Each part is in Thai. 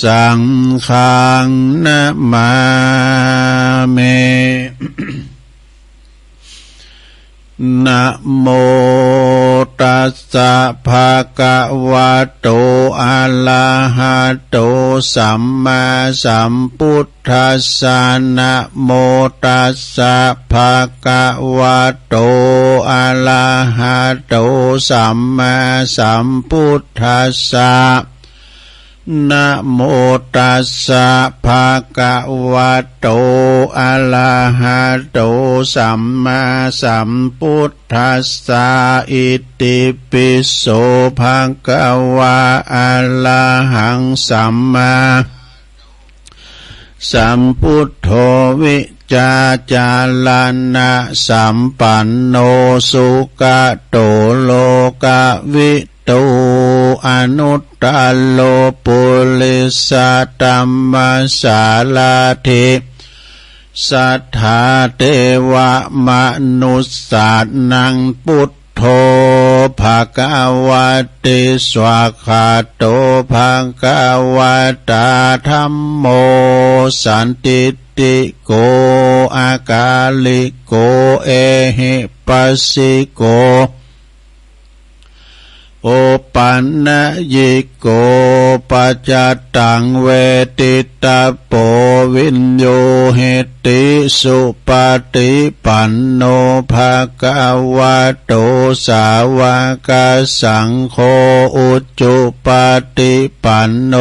สังฆังนะมาเม นะโมตัสสะภะคะวะโตอะระหะโตสัมมาสัมพุทธัสสะนะโมตัสสะภะคะวะโตอะระหะโตสัมมาสัมพุทธัสสะนะโมตัสสะภะคะวะโตอะระหะโตสัมมาสัมพุทธัสสะอิติปิโสภะคะวะอะระหังสัมมาสัมพุทโธวิจาจาลานะสัมปันโนสุขโตโลกวิตูอนุตตโลปุริสตัมมัสสาลาธิสัทธาเทวมนุสสานังพุทโธภควติสวากขาโตภควตาธัมโมสันติติโกอากาลิโกเอหิปัสสิโกโอปันนะยิโกปัจจตังเวทิตาโปวินโยเหติสุปฏิปันโนภะคะวะโตสาวกสังโฆอุจจุปฏิปันโน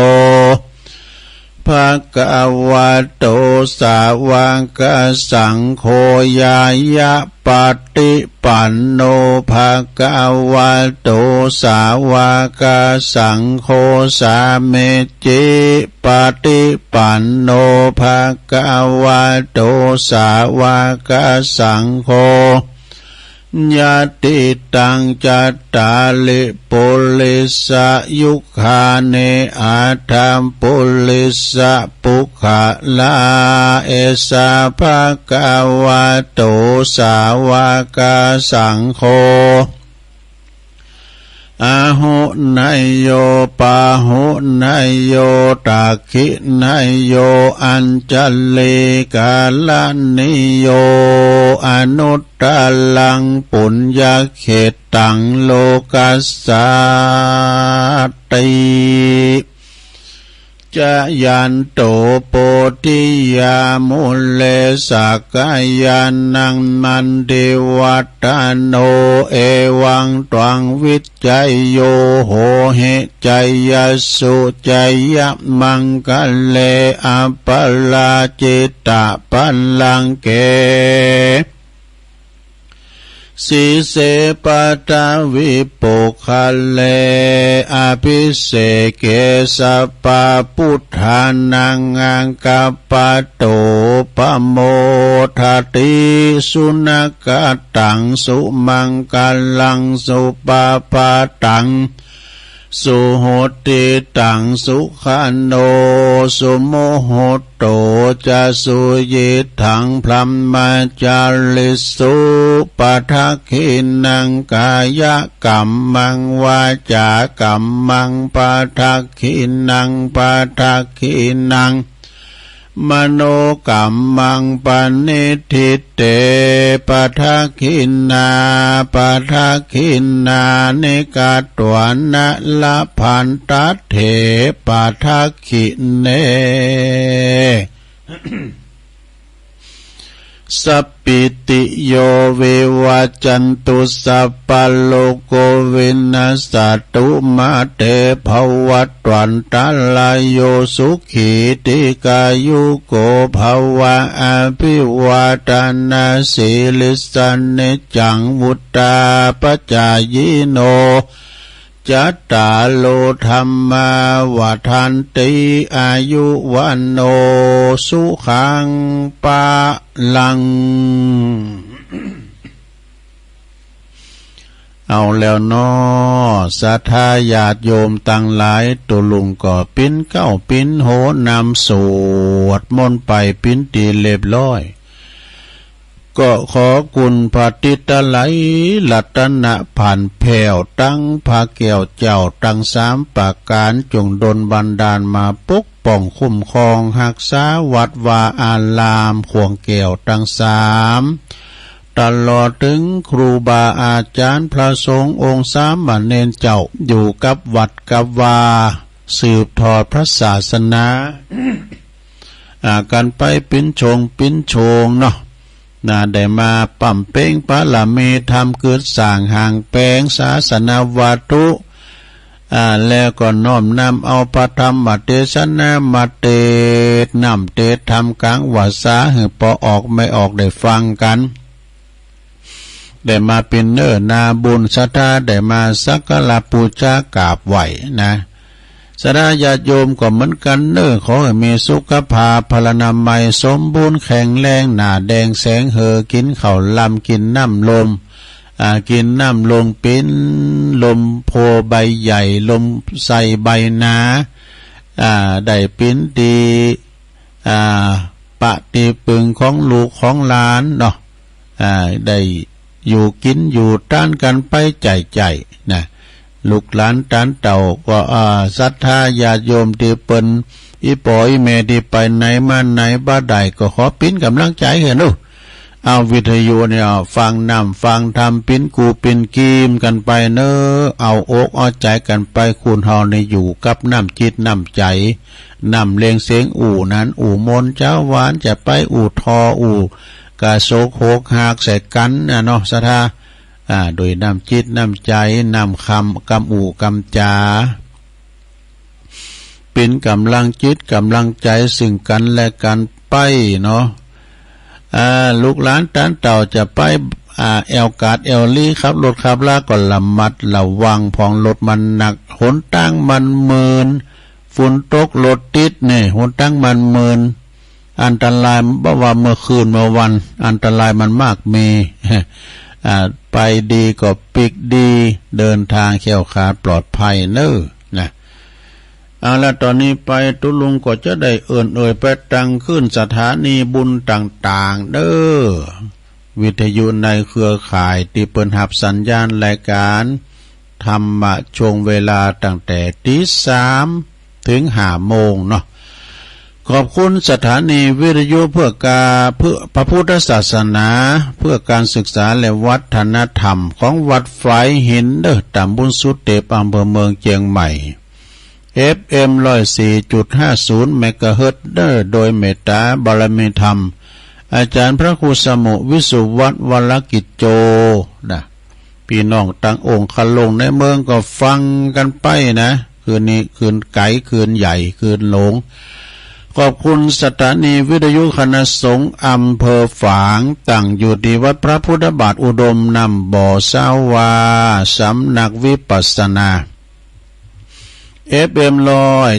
ภะคะวะโตสาวกสังโฆญายะปฏิปันโนภะคะวะโตสาวกสังโฆสาเมจิปฏิปันโนภะคะวะโตสาวกสังโฆญาติตังจัตตาลิปุริสยุคาเนอาทัมปุริสปุขะลาเอสาภะคะวะโตสาวกสังโฆอาหุนายโยปาหุนายโยตักขินายโยอัญจลิกาลนิโยอนุตตลังปุญญเขตังโลกัสสาติจะยันโตโปธิยามุเลสักยานังมันเดวัตโนเอวังตวังวิจัยโยโหเหจัยยสุจัยยมังคะเลอปลาจิตตปัลลังเกสีเสปตาวิปุคะเลอภิเสเกสปะพุทธานังอังคปะโตปโมทติสุนักตังสุมังคลังสุปปะตังสุโหติตังสุขันโนสุโมโหโตจะสุยิทังพลัมมาจาริสุปัทขินังกายกัมมังวาจากัมมังปัทขินังปัทขินังมโนกัมมังปณิทิเตปทักขินาปทักขินานิกาตวนะละพันตัเถปทักขิเน สัพพิติโยวิวัจจันตุสัพพโลกวินาศตุมาเตภวัตวันตาลายโยสุขีติกายุโกภวะอภิวาทนาสิลิสันเนจังวุตตาปัจจายโนจัตตาโลธรรมาวทันติอายุวันโนสุขังปะลัง เอาแล้วน้อศรัทธาญาติโยมตั้งหลายตุลุงก็ปิ้นเก้าปิ้นโหนำสวดมนต์ไปปิ้นตีเรียบร้อย ก็ขอกุณพระติตไลลัตนะผ่านแผ่วตั้งพาแก้วเจ้าตั้ง3ประการจงดลบันดาลมาปกป้องคุ้มครองรักษาวัดวาอารามขวงแก้วตั้ง3ตลอดถึงครูบาอาจารย์พระสงฆ์องค์สามเณรเจ้าอยู่กับวัดกับวาสืบทอดพระศาสนากันไปปิ้นโชงเนาะได้มาปั่มเป้งปะละเมทำเกิดสร้างห่างแปลงศาสนาวัตถุแล้วก็น้อมนำเอาพระธรรมเทศนามาเทศนำเทศทำกลางวาสาให้พอออกไม่ออกได้ฟังกันได้มาเป็นเนื้อนาบุญศรัทธาได้มาสักการะบูชากราบไหวนะสดาญาติโยมก็เหมือนกันเน้อขอให้มีสุขภาพพลานามัยสมบูรณ์แข็งแรงหน้าแดงแสงเหอกินข้าวลำกินน้ำลมกินน้ำลงปิ้นลมโพใบใหญ่ลมใส่ใบนาได้ปิ้นดีปะตีปึงของลูกของหลานเนาะได้อยู่กินอยู่ต้านกันไปใจนะลูกหลานตานเต่าก็ศรัทธาญาติโยมที่เปิ้นอีปอยแม่ที่ไปไหนมาไหนบ้าใดก็ขอปิ้นกำลังใจเห็นดูเอาวิทยุเนี่ยฟังนำฟังทำปิ้นกูปิ้นกีมกันไปเนอเอาอกเอาใจกันไปคุณเฮาในอยู่กับน้ำจิตน้ำใจน้ำเลียงเสียงอู่นั้นอู่มนเจ้าหวานจะไปอู่ทออู่กาโศกโหกหากใส่กันเนาะศรัทธาโดยน้ำจิตน้ำใจน้ำคำกำอู่กำจาเป็นกำลังจิตกำลังใจซึ่งกันและกันไปเนาะลูกหลานตานเต่าจะไปแอลกาดแอลลี่ครับรถขับลาก็ระมัดระวังพองรถมันหนักหนตั้งมันเมินฝุ่นตกรถติดเนี่ยหนตั้งมันเมินอันตรายเพราะว่าเมื่อคืนเมื่อวันอันตรายมันมากมีไปดีก็ปิกดีเดินทางแข็งขาปลอดภัยเน้อนะแล้วตอนนี้ไปตุลุงก็จะได้เอ่ยไปตั้งขึ้นสถานีบุญต่างๆเด้อวิทยุในเครือข่ายที่เปิดหับสัญญาณรายการธรรมะช่วงเวลาตั้งแต่ตี 3ถึง 5 โมงเนาะขอบคุณสถานีวิทยุเพื่อพระพุทธศาสนาเพื่อการศึกษาและวัฒนธรรมของวัดฝายหินเด้อตำบลสุเทพอำเภอเมืองเชียงใหม่ FM 104.50 เมกะเฮิรตซ์เด้อโดยเมตตาบารมีธรรมอาจารย์พระครูสมุวิสุวัฒน์วรกิจโจนะพี่น้องต่างองค์คันลงในเมืองก็ฟังกันไปนะคืนนี้คืนไก่คืนใหญ่คืนหลงขอบคุณสถานีวิทยุคณะสงฆ์อำเภอฝางตั้งอยู่ที่วัดพระพุทธบาทอุดมนำบ่อสาวาสำนักวิปัสสนา FM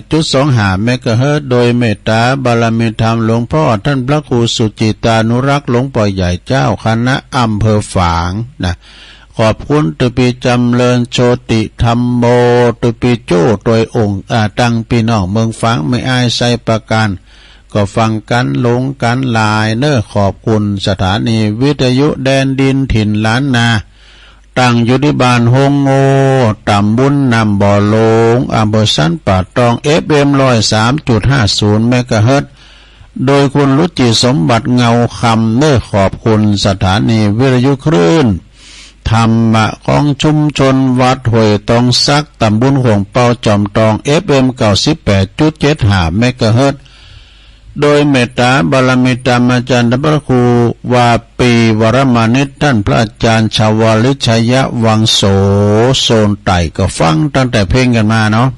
100.25 เมกะเฮิรตซ์โดยเมตตาบารมีธรรมหลวงพ่อท่านพระครูสุจิตานุรักษ์หลวงพ่อใหญ่เจ้าคณะอำเภอฝางนะขอบคุณตุปีจำเริญโชติธรรมโมตุปีโจ้โดยองค์ตั้งพี่น้องเมืองฝางไม่อายใส่ประการก็ฟังกันหลงกันลายเน้อขอบคุณสถานีวิทยุแดนดินถิ่นล้านนาตั้งอยู่ที่บ้านฮงโงตำบลนำบ่อหลงอำเภอสันป่าตอง FM 103.50 เมกะเฮิรตซ์โดยคุณรุจิสมบัติเงาคำเน้อขอบคุณสถานีวิทยุคลื่นธรรมะของชุมชนวัดห้วยตองซักตำบลห่วงเปาจอมตอง FM 98.75 เมกะเฮิรตซ์โดยเมตตาบารมีธรรมอาจารย์พระครูวาปีวรมานิตท่านพระอาจารย์ชาวลิชยวังโสโซนไต่ก็ฟังตั้งแต่เพลงกันมาเนาะ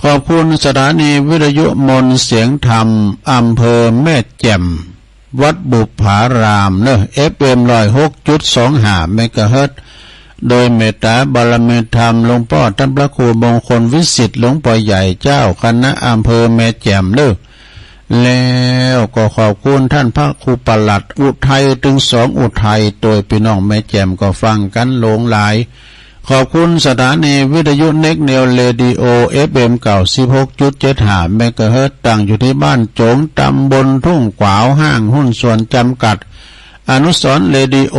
ขอบคุณสถานีวิทยุมนเสียงธรรมอำเภอแม่แจ่มวัดบุพารามเนอะ FM 106.25 เมกะเฮิรตซ์โดยเมตตาบารมีธรรมหลวงพ่อท่านพระครูมงคลวิสิทธิ์หลวงพ่อใหญ่เจ้าคณะอำเภอแม่แจ่มเนอะแล้วก็ขอบคุณท่านพระครูปลัดอุทัยถึง2 อุทัยโดยพี่น้องแม่แจ่มก็ฟังกันหลงหลาย ขอบคุณสถานีวิทยุเน็กเนลเรดิโอ FM 96.75 เมกะเฮิรตซ์ตั้งอยู่ที่บ้านโจงตำบลทุ่งขวาวห้างหุ้นส่วนจำกัดอนุสรณ์เรดิโอ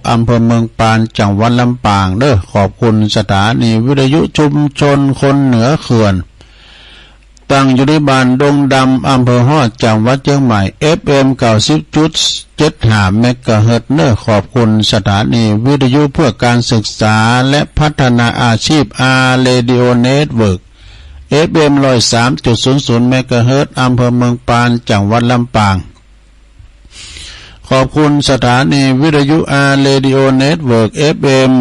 อำเภอเมืองปานจังหวัดลำปางเด้อขอบคุณสถานีวิทยุชุมชนคนเหนือเขื่อนตั้งอยู่ที่บ้านดงดำอำเภอฮอดจังหวัดเชียงใหม่ FM 90.75 เมกะเฮิรตซ์เด้อขอบคุณสถานีวิทยุเพื่อการศึกษาและพัฒนาอาชีพเรดิโอเน็ตเวิร์ก FM 103.00 เมกะเฮิรตซ์อำเภอเมืองปานจังหวัดลำปางขอบคุณสถานีวิทยุเรดิโอเน็ตเวิร์ก FM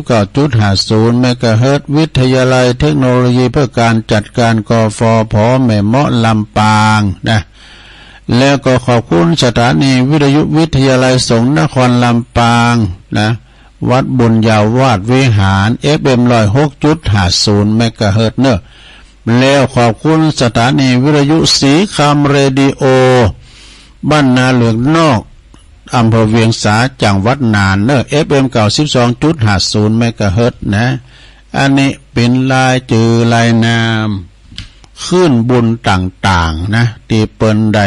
99.50 เมกะเฮิรตซ์วิทยาลัยเทคโนโลยีเพื่อการจัดการกฟผ.แม่เมาะลำปางนะแล้วก็ขอบคุณสถานีวิทยุวิทยาลัยสงฆ์นครลำปางนะวัดบุญญาวาสวิหาร FM 106.50 เมกะเฮิรตซ์เนอะแล้วขอบคุณสถานีวิทยุสีคำเรดิโอบ้านนาเหลืองนอกอำเภอเวียงสาจังหวัดน่านเนอะ FM 92.50 เมกะเฮิรตซ์นะอันนี้เป็นลายจือลายนามขึ้นบุญต่างๆนะที่เปิ้นใด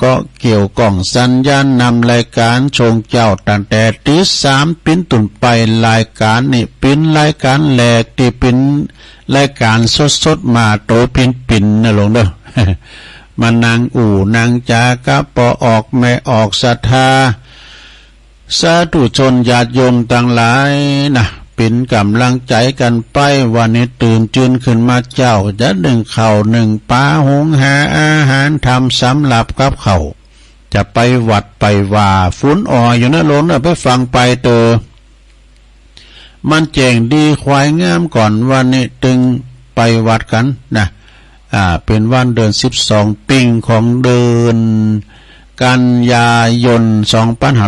ก็เกี่ยวกล่องสัญญาณนำรายการชงเจ้าตั้งแต่ตี3ปิ้นตุ่นไปรายการนี่ปิ้นรายการแหลกที่ปิ้นรายการสดๆมาโตปิ้นๆนะลงเด้อ มานางอู่นางจากะปอออกแม่ออกศรัทธาสาธุชนญาติโยมต่างหลายนะเป็นกำลังใจกันไปวันนี้ตื่นจืนขึ้นมาเจ้าจะนึ่งข้าวนึ่งปลาหุงหาอาหารทำสำหรับกับเขาจะไปวัดไปว่าฝุ่นอ่ออยู่นะล้นไปฟังไปเตอมันแจ้งดีควายงามก่อนวันนี้ตึงไปวัดกันนะเป็นวันเดือน12ปิงของเดือนกันยายน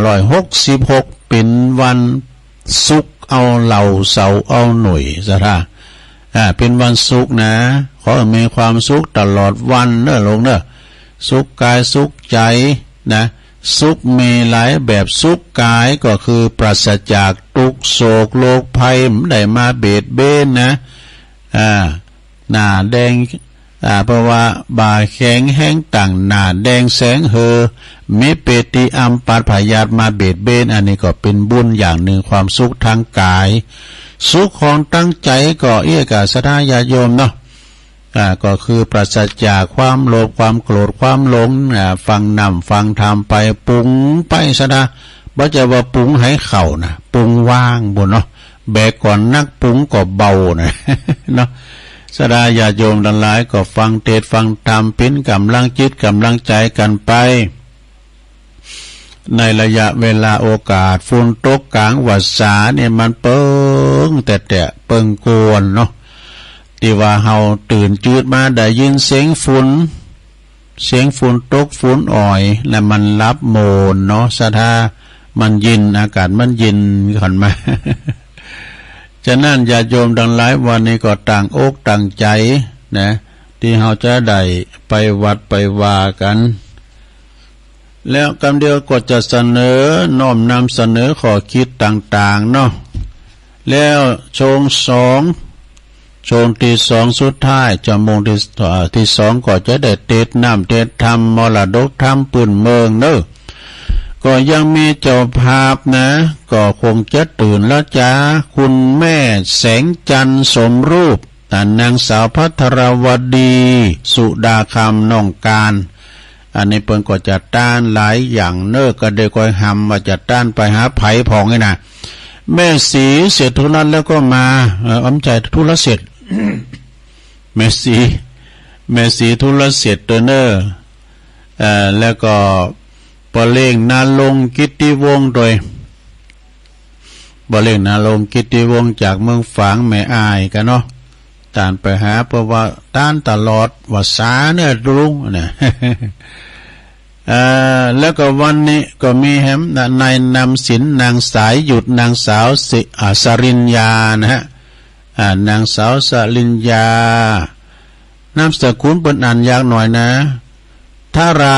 2566เป็นวันศุกร์เอาเหล่าเสาเอาหน่วยซะท่าเป็นวันศุกร์นะขอมีความสุขตลอดวันเนอะลงเนอะสุขกายสุขใจนะสุขมีหลายแบบสุขกายก็คือปราศจากทุกโศกโรคภัยไม่ได้มาเบียดเบียนนะหน้าแดงเพราะว่าบ่าแข็งแห้งต่างหน้าแดงแสงเฮอมิเปติอัมปัตพยาตมาเบียดเบียนอันนี้ก็เป็นบุญอย่างหนึ่งความสุขทางกายสุขของตั้งใจก็เอื้อกาศทายาโยมเนาะก็คือปราศจากความโลภความโกรธความหลงฟังนำฟังธรรมไปปรุงไปซะนะบ่จะว่าปรุงให้เข้านะปรุงว่างบุญเนาะแบกก่อนนักปรุงก็เบานะเนาะสดาญาโยมทั้งหลายก็ฟังเทศฟังธรรมเป็นกำลังจิตกำลังใจกันไปในระยะเวลาโอกาสฝนตกกลางวัดสาเนี่ยมันเปิงแต่เปิงโกนเนาะที่ว่าเฮาตื่นจืดมาได้ยินเสียงฝนตกฝนอ่อยแล้วมันรับโมนเนาะสะทามันยินอากาศมันยินก่อนมาฉะนั้นญาติโยมทั้งหลายวันนี้ก็ต่างอกต่างใจนะที่เฮาจะได้ไปวัดไปว่ากันแล้วกำเดียวก็จะเสนอน้อมนำเสนอข้อคิดต่างๆเนาะแล้วชงที่สองสุดท้ายจะโมงที่สองก็จะได้เทศน้ำเทศธรรมมรดกธรรมปืนเมืองเนอะก็ยังมีเจ้าภาพนะก็คงจะตื่นแล้วจ้าคุณแม่แสงจันทร์สมรูปนางสาวภัทรวดีสุดาคำน้องการอันนี้เปิ้นก็จะต้านหลายอย่างเนอะก็ได้ก้อยหำว่าจะต้านไปหาไผ่ผองไงนะแม่สีเสร็จธุระแล้วก็มาอ้ำใจธุระเสร็จ แม่สีธุระเสร็จตัวเนอะแล้วก็ปะเล่งนาลงกิตติวงศ์โดยปะเล่งนาลงกิตติวงศ์จากเมืองฝางแม่อายกันเนาะตานไปหาเพราะว่าต้านตลอดว่าสาเนี่ยลุงเนี่ย แล้วก็วันนี้ก็มีแฮมนายนำศิลนางสายหยุดนางสาวสริญญานะฮะนางสาวสริญญานามสกุลเปิ้นอ่านยากหน่อยนะธารา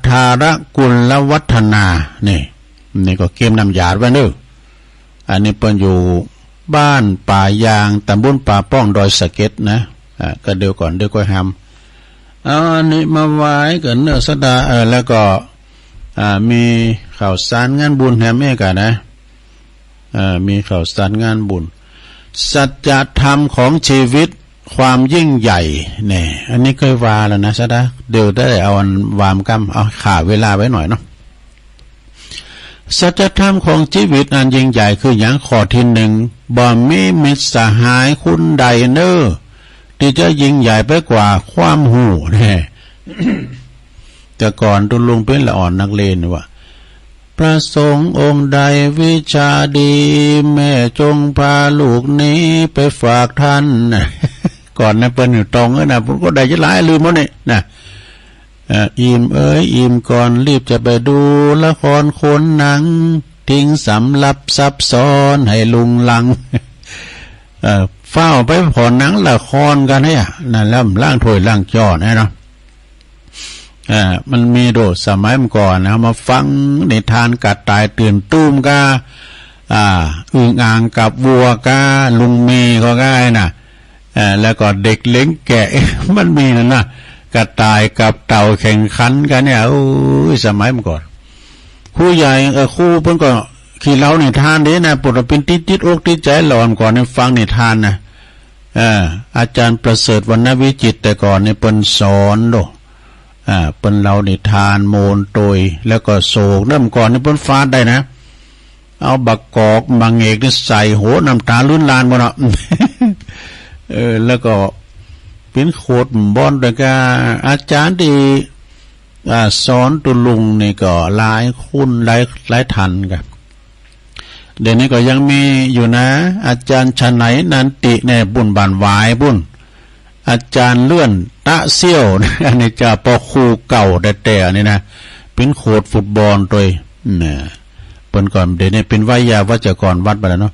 ธารกุลวัฒนานี่ก็เกมนำหยาดไว้เด้ออันนี้เปิ้นอยู่ บ้านป่ายางตำบลป่าป้องดอยสะเก็ดนะก็เดี๋ยวก่อนเดี๋ยวก็ทำอันนี้มาไว้กันเนื้อสดาแล้วก็มีข่าวสารงานบุญแฮมเอกนะมีข่าวสารงานบุญสัจธรรมของชีวิตความยิ่งใหญ่เนี่ยอันนี้เคยวาแล้วนะสดาเดี๋ยวได้เอาอันวามกำเอาขาเวลาไว้หน่อยเนาะสัจธรรมของชีวิตอันยิ่งใหญ่คืออย่างข้อที่หนึ่งบ่มีมิตรสหายคุณใดเน้อที่จะยิ่งใหญ่ไปกว่าความหูเนี่ย แต่ก่อนตุลุงเป็นละอ่อนนักเลนว่าพระสงฆ์องค์ใดวิชาดีแม่จงพาลูกนี้ไปฝากท่าน ก่อนนะเปิ้นอยู่ตรงนะผมก็ได้จะหลายลืมหมดนี่นะอิ่มอิ่มก่อนรีบจะไปดูละครคนหนังทิ้งสำลับซับซ้อนให้ลุงลัง เฝ้าไปผ่อนหนังละครกันเนี่ยนั่นแล้วล่างถ้วยล่างจอนะเนาะมันมีโดดสมัยก่อนนะมาฟังนิทานกัดตายตื่นตุ้มกาอึ่งอ่างกับวัวกาลุงมีก็ง่ายนะแล้วก็เด็กเล้งแกะ มันมีนั่นนะกระต่ายกับเต่าแข่งขันกันเนี่ยโอ้ยสมัยก่อนครูใหญ่ครูเพิ่นก็ขี่เล่านิทานนี้นะปวดเป็นติดอกติดใจหลอนก่อนในฟังนิทานนะอาจารย์ประเสริฐวรรณวิจิตรแต่ก่อนเนี่ยเพิ่นสอนโดเปิ้นเล่านิทานโมนโตยแล้วก็โศกน้ำก่อนนี่เปิ้นฟาดได้นะเอาบักกอกบางเอกนี่ใส่โหน้ำตาลุ้นลานบ่เนาะ แล้วก็เป็นโคตรบ่อนด้วยกันอาจารย์ที่สอนตุลุงนี่ก็หลายคุณหลายทันกันเดี๋ยวนี้ก็ยังมีอยู่นะอาจารย์ชนัยนันติในบุญบานวายบุญอาจารย์เลื่อนตะเซี่ยวอันนี้จะปอครูเก่าแต่นี่นะเป็นโคดฟุตบอลตัวเนี่ยเปิ้นก่อนเดี๋ยวนี้เป็นวิทยาวัจกรวัดไปแล้วเนาะ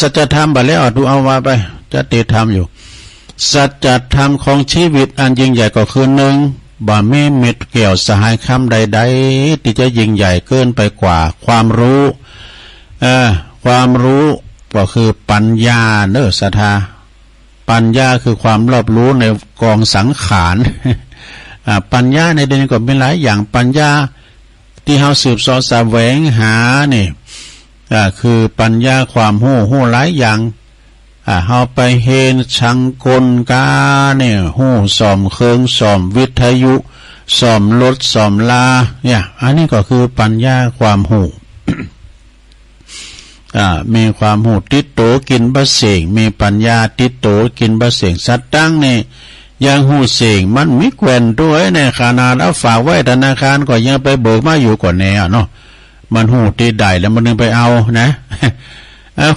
สัจธรรมไปแล้วดูเอาว่าไปจะติธรรมอยู่สัจธรรมของชีวิตอันยิ่งใหญ่ก็คือหนึ่งบ่มีมิตรเกี่ยวสหายคำใดๆที่จะยิ่งใหญ่เกินไปกว่าความรู้ความรู้ก็คือปัญญาเนอศรัทธาปัญญาคือความรอบรู้ในกองสังขาร ปัญญาในเดนก็มีหลายอย่างปัญญาที่เฮาสืบสอดแสวงหานี่คือปัญญาความหู้หลายอย่างเฮาไปเห็นชังกลกาเนี่ยหู้ซ่อมเครื่องซ่อมวิทยุซ่อมรถซ่อมลาเนี่ยอันนี้ก็คือปัญญาความหู้ มีความหูติดโตกินบะเสงมีปัญญาติดโตกินบะเสงสัตว์ตั้งนี่ยังหูเสงมันมีแกว่นด้วยในขนาดเอาฝากไว้ธนาคารก็ยังไปเบิกมาอยู่ก่อนแน่เนาะมันหูติดได้แล้วมันนึงไปเอานะ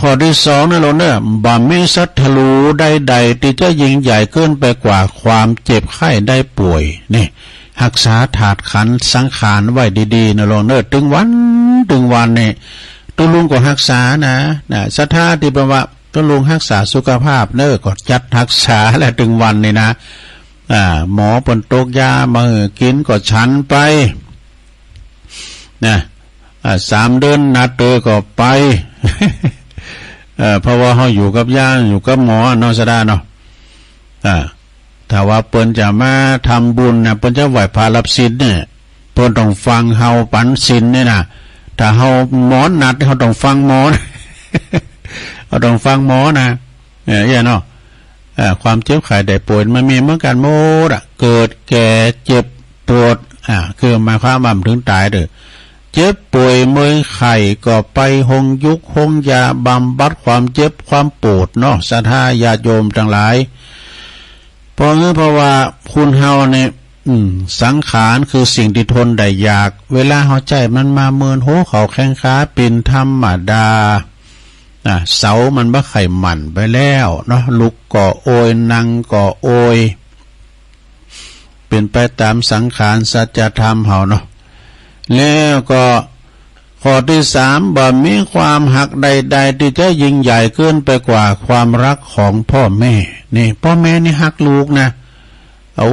ข้อที่สองนั่นเราเนี่ยบ่มีสัตว์ทะลุใดๆที่จะยิ่งใหญ่เกินไปกว่าความเจ็บไข้ได้ป่วยนี่รักษาถาดขันสังขารไว้ดีๆนะเราเนี่ยถึงวันนี่ตุลุงก็รักษานะศรัทธาที่บอกว่าตุลุงรักษาสุขภาพเนอก็จัดรักษาและถึงวันนี่นะหมอปนตกยามากินก็ฉันไปนะ3 เดือนนัดก็ไป เพราะว่าเขาอยู่กับยาอยู่กับหมอเนาะสดาเนาะถ้าว่าเปิ้นจะมาทำบุญนะเปิ้นจะไหวพารับศีลเนี่ยเปิ้นต้องฟังเฮาปันศีลเนี่ยนะถ้าเฮาหมอนัดเขาต้องฟังหมอ เขาต้องฟังหมอนะอย่างเนาะความเจ็บไข้ได้ป่วยมันมีเหมือนกันหมดเกิดแก่เจ็บปวดคือหมายความว่าถึงตายเด้อเจ็บป่วยเมื่อยไข้ก็ไปหงยุกหงยาบำบัดความเจ็บความปวดเนาะศรัทธาญาติโยมทั้งหลายเพราะว่าคุณเฮาเนี่ยสังขารคือสิ่งที่ทนได้ยากเวลาเฮาใจมันมาเมินโหเขาแข้งขาเป็นธรรมดาเสามันบ่ไข่หมั่นไปแล้วเนาะลุกก็โอยนั่งก็โอยเป็นไปตามสังขารสัจธรรมเฮาเนาะแล้วก็ข้อที่3บ่มีความหักใดๆที่จะยิ่งใหญ่เกินไปกว่าความรักของพ่อแม่นี่พ่อแม่นี่หักลูกนะเอา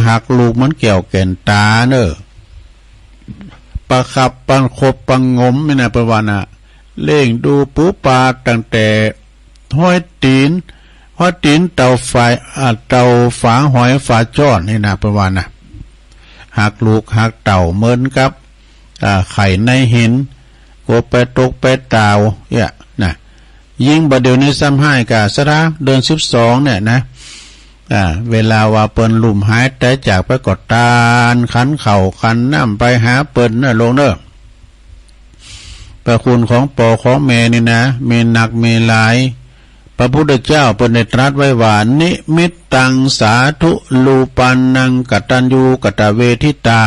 หักลูกมันเกี่ยวแก่นตาเนอะประคับประคบประงมนี่นะประวานะ เล่งดูปูปลาตั้งแต่ห้อยตีนเต่าฝาหอยฝาจ้อนนี่นะประมาณนะหักลูกหักเต่าเหมือนกับไข่ในหินโกไปตกไปตาวเนี่ยนะยิ่งบดเดียวในซ้ำให้กะสระเดือน12เนี่ยนะเวลาว่าเปิ้นลุ่มหายแต่จากไปกดตาลขันเข่าขันน้ำไปหาเปิ้นน่ะลงเด้อประคุณของปอของแม่นี่นะมีหนักมีหลายพระพุทธเจ้าเปิ้นได้ตรัสไว้ว่านิมิตตังสาธุลูปันนังกตัญญูกตเวทิตา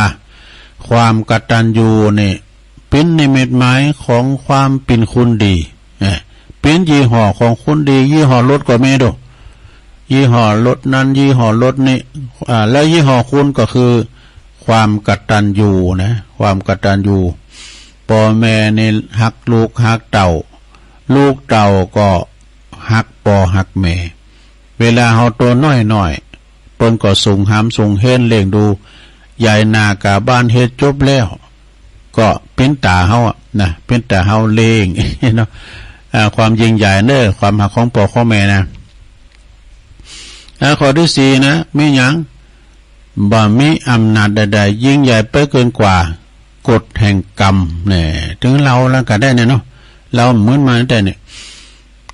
ความกตัญญูนี่เป็นนิมิตหมายของความเป็นคุณดีเป็นยี่ห้อของคุณดียี่ห้อรถก็ไม่ดูยี่ห้อรถนั้นยี่ห้อรถนี้แล้วยี่ห้อคุณก็คือความกตัญญูนะความกตัญญูพ่อแม่นี่หักลูกหักเต่าลูกเต่าก็หักพ่อหักแม่เวลาเฮาตัวน้อยๆเปิ้นก็ส่งหามส่งเฮ็ดเลี้ยงดูใหญ่นากะบ้านเฮ็ดจบแล้วก็เป็นตาเฮานะเป็นตาเฮาเลี้ยงเนาะความยิ่งใหญ่เด้อความหักของพ่อของแม่นะข้อที่4นะมีหยังบ่มีอำนาจใดๆยิ่งใหญ่ไปเกินกว่ากฎแห่งกรรมเนี่ยถึงเราแล้วก็ได้เนี่ยเนาะเราเหมือนมาแต่เนี่ย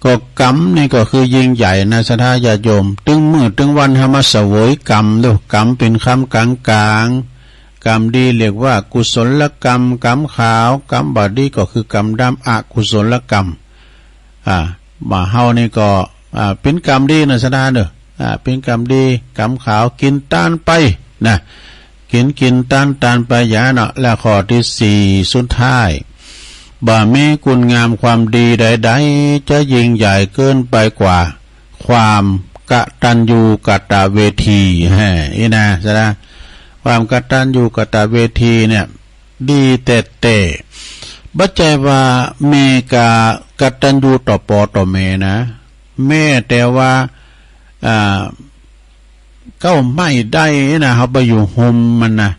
ก็กรรมนี่ก็คือยิ่งใหญ่นะศรัทธาญาติโยมถึงมื้อถึงวันเฮามาเสวยกรรมเด้อกรรมเป็นคำกลางๆกรรมดีเรียกว่ากุศลกรรมกรรมขาวกรรมบดีก็คือกรรมดำอกุศลกรรมมาเฮานี่ก็เป็นกรรมดีนะศรัทธาเด้อเป็นกรรมดีกรรมขาวกินต้านไปนะกินต้านไปอย่าเนาะและข้อที่4สุดท้ายบ่มีคุณงามความดีใดๆจะยิ่งใหญ่เกินไปกว่าความกตัญญูกตเวทีนี่นะซะนะความกตัญญูกตเวทีเนี่ยดีแต่บัดใจว่ามีกตัญญูต่อพ่อต่อแม่นะแม่แต่ว่าเก้าไม่ได้นะเฮาไปอยู่ห่มมันนะ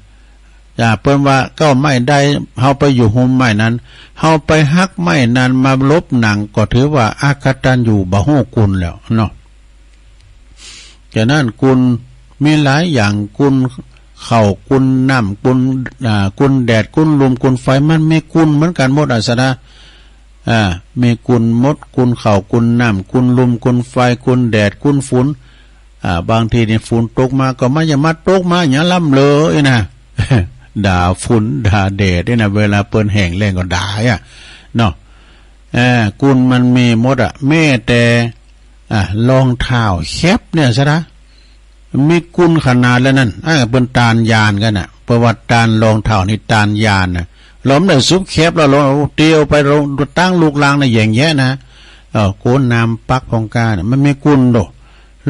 เพิ่นว่าเก้าไม่ได้เฮาไปอยู่ห่มไม้นั้นเฮาไปฮักไม้นั้นมาลบหนังก็ถือว่าอากตัญญูบ่ฮู้กุลแล้วเนาะฉะนั้นกุลมีหลายอย่างกุลข้าวกุลน้ำกุลแดดกุลลมกุลไฟมันมีกุลเหมือนกันหมดอาสนะมีกุลมดกุลข้าวกุลน้ำกุลลมกุลไฟกุลแดดกุลฝนบางทีนี่ฝนตกมาก็ไม่อย่ามาตกมาอย่าล่ำเลยนะ ด่าฝนด่าแดดนี่นะเวลาเปิ้นแห้งแล้งก็ด่าเนาะกุลมันมีหมดแม่แต่รองเท้าแคบเนี่ยซะนะมีกุลขนาดแล้วนั่นเปิ้นตานยานกันน่ะประวัติตานรองเท้านี่ตานยานน่ะล้มได้ซุปแคบแล้วลงเตียวไปลงตั้งลูกลางน่ะแย่งแยะนะโกนน้ำปักของกาน่ะมันมีกุลโด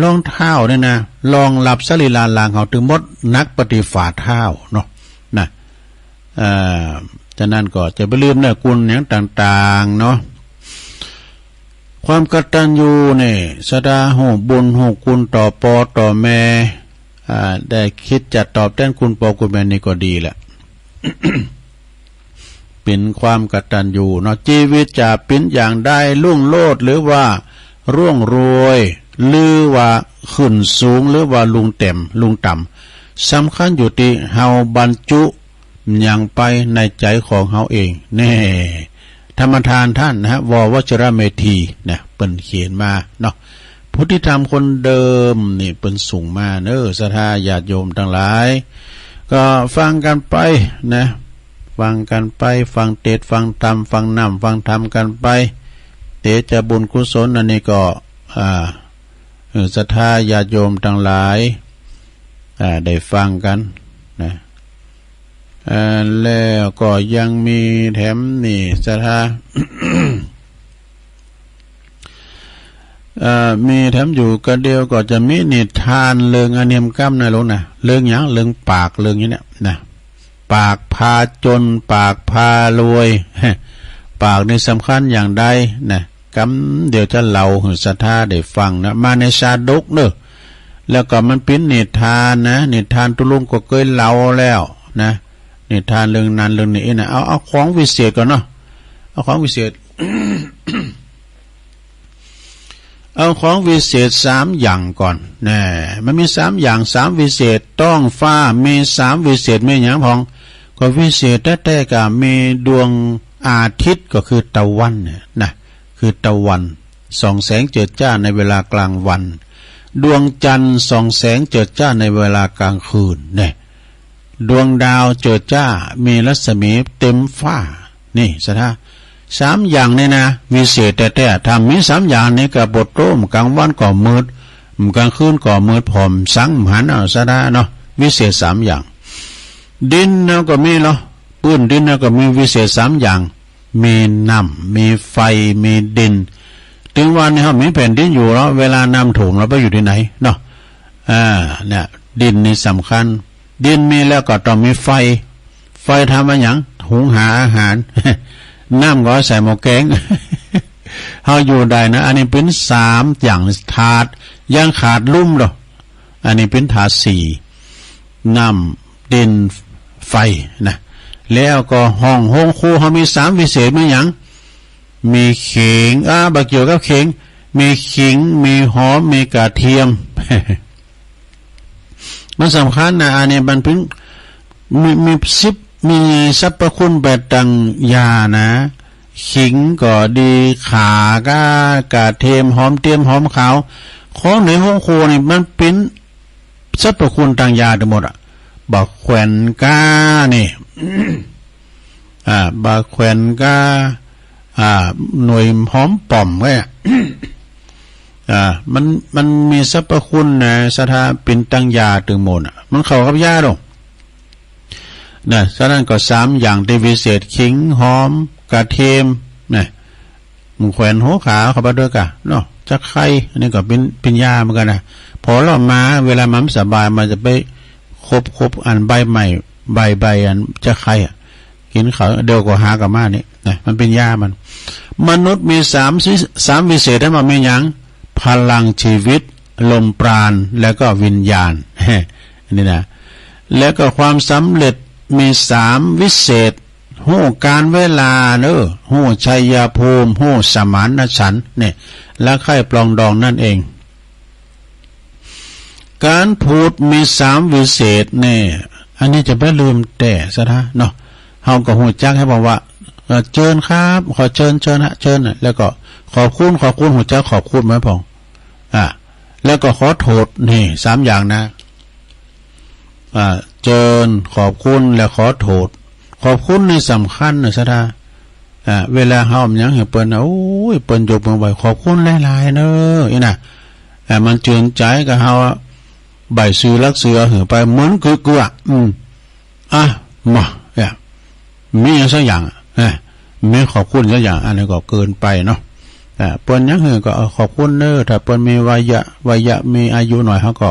รองเท้าเนี่ยนะลองหลับสรีระลางเขาถึงมดนักปฏิฝ่าเท้าเนาะนะฉะนั้นก็จะไปลืมเนี่ยกุลอย่างต่างๆเนาะความกตัญญูเนี่ยสดาหูบุญหูคุณต่อปอต่อแม่ได้คิดจะตอบแทนคุณปอคุณแม่นี่ก็ดีแหละ เป็นความกตัญญูเนาะชีวิตจะเป็นอย่างได้ลุ่งโลดหรือว่าร่วงรวยหรือว่าขึ้นสูงหรือว่าลุงต่ำสำคัญอยู่ที่เฮาบรรจุอย่างไปในใจของเฮาเองแน่ธรรมทานท่านนะฮะววชรเมธีเนี่ยเปิ้นเขียนมาเนาะพุทธิธรรมคนเดิมนี่เปิ้นส่งมาศรัทธาญาติโยมทั้งหลายก็ฟังกันไปนะฟังกันไปฟังเทศน์ฟังธรรมฟังน้ำฟังธรรมกันไปเตจะบุญกุศลอันนี้ก็ศรัทธาญาติโยมทั้งหลายได้ฟังกันนะแล้วก็ยังมีแถมนี่ศรัทธา มีแถมอยู่กันเดียวก็จะมีนิทานเรื่องอเนียมกัมนะลูกนะเรื่องหยังเรื่องปากเรื่องนี้เนี่ยนะปากพาจนปากพารวย ปากนี่สำคัญอย่างใดนะกำเดี๋ยวจะเล่าให้ศรัทธาได้ฟังนะมาในชาดกเนอะแล้วก็มันเป็นนิทานนะนิทานตุลุงก็เคยเล่าแล้วนะนิทานเรื่องนั้นเรื่องนี้นะเอาของวิเศษก่อนเนาะเอาของวิเศษ เอาของวิเศษ3อย่างก่อนแน่มันมี3อย่าง3วิเศษต้องฟ้ามี3วิเศษมีหยังพองก็วิเศษแต่ก็มีดวงอาทิตย์ก็คือตะวันเนี่ยนะคือตะวันส่องแสงเจิดจ้าในเวลากลางวันดวงจันทร์ส่องแสงเจิดจ้าในเวลากลางคืนเนี่ยดวงดาวเจิดจ้ามีรัศมีเต็มฟ้านี่สถา3อย่างนี่นะวิเศษแต่ทำมี3อย่างนี้กับบทโต้มกลางวันก็มืดกลางคืนก็มืดผมสังหันเอาสถาเนาะวิเศษ3อย่างดินเราก็มีเนาะพื้นดินเราก็มีวิเศษ3อย่างมีน้ำมีไฟมีดินถึงวันนี้เขามีแผ่นดินอยู่แล้วเวลาน้ำถ่วงเราไปอยู่ที่ไหนเนาะเนี่ยดินนี่สำคัญดินมีแล้วก็ต้องมีไฟทำมาอย่างหุงหาอาหาร น้ำก็ใส่หม้อแกง เขาอยู่ได้นะอันนี้เป็น3อย่างถาดยังขาดลุ่มหรออันนี้เป็นถาด4น้ำดินไฟนะแล้วก็ห้องครูเขามี3วิเศษมีอย่างมีขิงบักเกี่ยวกับขิงมีขิงมีหอมมีกระเทียม มันสำคัญนะอันนี้มันเพิ่งมีสรรพคุณแบบตังยานะขิงก็ดีขากระเทียมหอมเทียมหอมขาวของในห้องครัวนี่มันเป็นสรรพคุณตังยาทั้งหมดอ่ะบักแขวนก้านี่ บักแขวนก้าหน่วยหอมป่อมไว้ มันมีสรรพคุณนะสถาเป็นตังยาถึงหมดมันเข้ากับยาหรอกนะฉะนั้นก็3อย่างที่วิเศษขิงหอมกระเทียมนะมึงแขวนหัวขาเข้าไปด้วยกันเนาะจะไข่อันนี้ก็เป็นยาเหมือนกันนะพอเรามาเวลามันสบายมันจะไปครบอันใบใหม่ใบอันจะไข่กินเขาเดียวก็หากับมานี่นะมันเป็นยามนุษย์มี3วิเศษได้มามีอย่างพลังชีวิตลมปราณแล้วก็วิญญาณนี่นะแล้วก็ความสำเร็จมี3วิเศษหู้การเวลาหู้ชัยภูมิหู้สมานฉันท์เนี่ยและไข่ปลองดองนั่นเองการพูดมี3วิเศษเนี่ยอันนี้จะไม่ลืมแต่ซะนะเนาะเฮาก็ฮู้จักให้บอกว่าเชิญครับขอเชิญนะเชิญแล้วก็ขอบคุณฮู้จักขอบคุณมั้ยพ่องแล้วก็ขอโทษนี่3อย่างนะเชิญขอบคุณและขอโทษขอบคุณนี่สำคัญนะซะนะเวลาเฮาหยังให้เปิ้นโอ้ยเปิ้นยกมือไหว้ขอบคุณหลายๆเด้ออีน่ะมันเจือนใจกับเฮาใบซื้อรักเสือหือไปเหมือนคือมามีสักอย่างมีขอบคุณสักอย่างอันนี้ก็เกินไปเนาะเปิ้นยังหือก็ขอบคุณเด้อถ้าเปิ้นมีวัยะมีอายุหน่อยเขาก็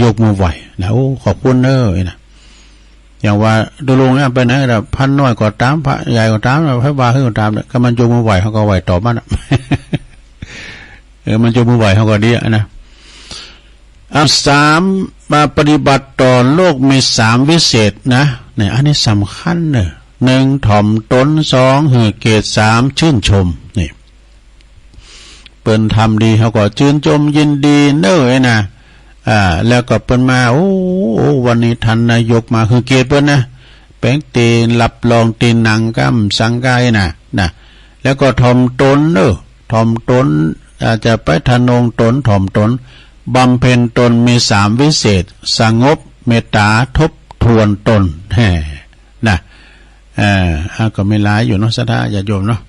ยกมือไหว้นะโอ้ขอบคุณเด้อนะอย่างว่าดูลงเนี่ยไปไหนล่ะพันน้อยก็ตามพระใหญ่ก็ตามพระบาขึ้นก็ตามก็มันยกมือไหว้เขาก็ไหว้ตอบมันมันยกมือไหว้เขาก็ดีนะ3มาปฏิบัติต่อโลกมี3วิเศษนะเนี่ยอันนี้สำคัญเนี่ย1ถ่อมตน2หือเกียรติ3ชื่นชมนี่เปิ้นทำดีเขาก็ชื่นชมยินดีเน้อนะแล้วก็เปิ้นมาโอ้วันนี้ท่านนายกมาคือเกียรติเปิ้นนะแป้งตีนรับรองตีนหนังกำสังกายนะแล้วก็ถ่อมตนถ่อมตนอาจจะไปทนงตนถ่อมตนบำเพ็ญตนมี3วิเศษสงบเมตตาทบทวนตนนะก็ไม่หลายอยู่เนาะสถาญาติโยมเนาะ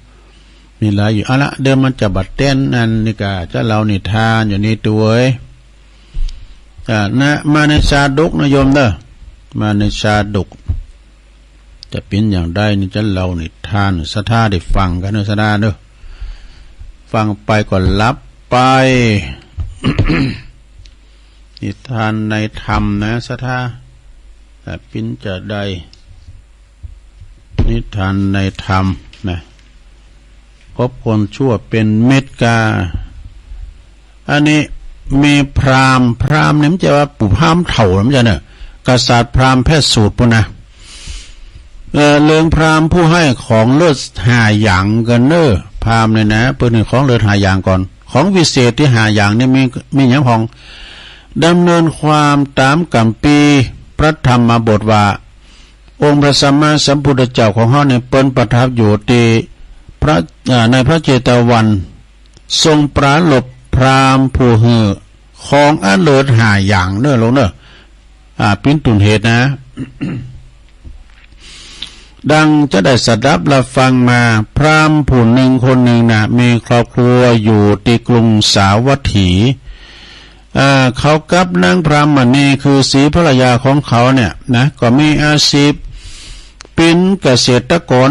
มีหลายอยู่เอาละเดิมมันจะบัดเต้นอันนี่ก็จะเล่านิทานอยู่นี่ตัวนะมาในชาดกนะโยมเด้อมาในชาดกจะเป็นอย่างใดนี่จะเล่านิทานสถาได้ฟังกันเนาะสถาเด้อฟังไปก็รับไป นิทานในธรรมนะสถาเป็นจะใดนิทานในธรรมนะพบคนชั่วเป็นเม็ดกาอันนี้มีพราหมณ์เนี่ยมันจะว่าปู่พราหมณ์เถ่ามันจะเนี่ยกษัตริย์พราหมณ์แพทย์สูตรปุ่นนะเลืองพราหมณ์ผู้ให้ของเลิศ5อย่างกัน พราหมณ์เนี่ยนะเปิ้นของเลิศหาอย่างก่อนของวิเศษที่หาอย่างนี่มีหยังพองดำเนินความตามกัมปีพระธรรมบทว่าองค์พระสัมมาสัมพุทธเจ้าของเฮาเนี่ยเปิ้นประทับอยู่ที่ในพระเจตวันทรงปราลบพราหมณ์ผู้หือของอันเลิศหาอย่างเด้อลงเด้อปิ้นตุนเหตุนะ ดังจะได้สดับรับฟังมาพราหมณ์ผู้หนึ่งคนหนึ่งนะมีครอบครัวอยู่ที่กรุงสาวัตถีเขากับนางพรามณีคือศรีภรรยาของเขาเนี่ยนะก็มีอาชีพเป็นเกษตรกร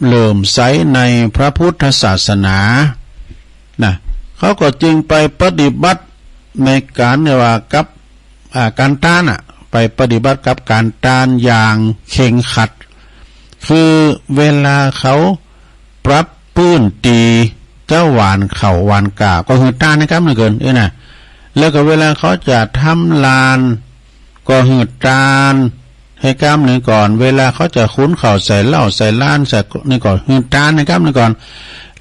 เริ่มใสในพระพุทธศาสนานะเขาก็จึงไปปฏิบัติในการเนี่ยว่ากับการต้านไปปฏิบัติกับการต้านอย่างเข่งขัดคือเวลาเขาปรับปื้นตีเจ้าหวานเข่าหวานกาก็คือต้านนะครับนั่นเกินนะแล้วก็เวลาเขาจะทำลานก็หืดตานให้กล้ามหนึ่งก่อนเวลาเขาจะคุ้นเข่าใส่เหล้าใส่ล้านใส่นี่ก่อนหืดตานนะครับนั่นก่อน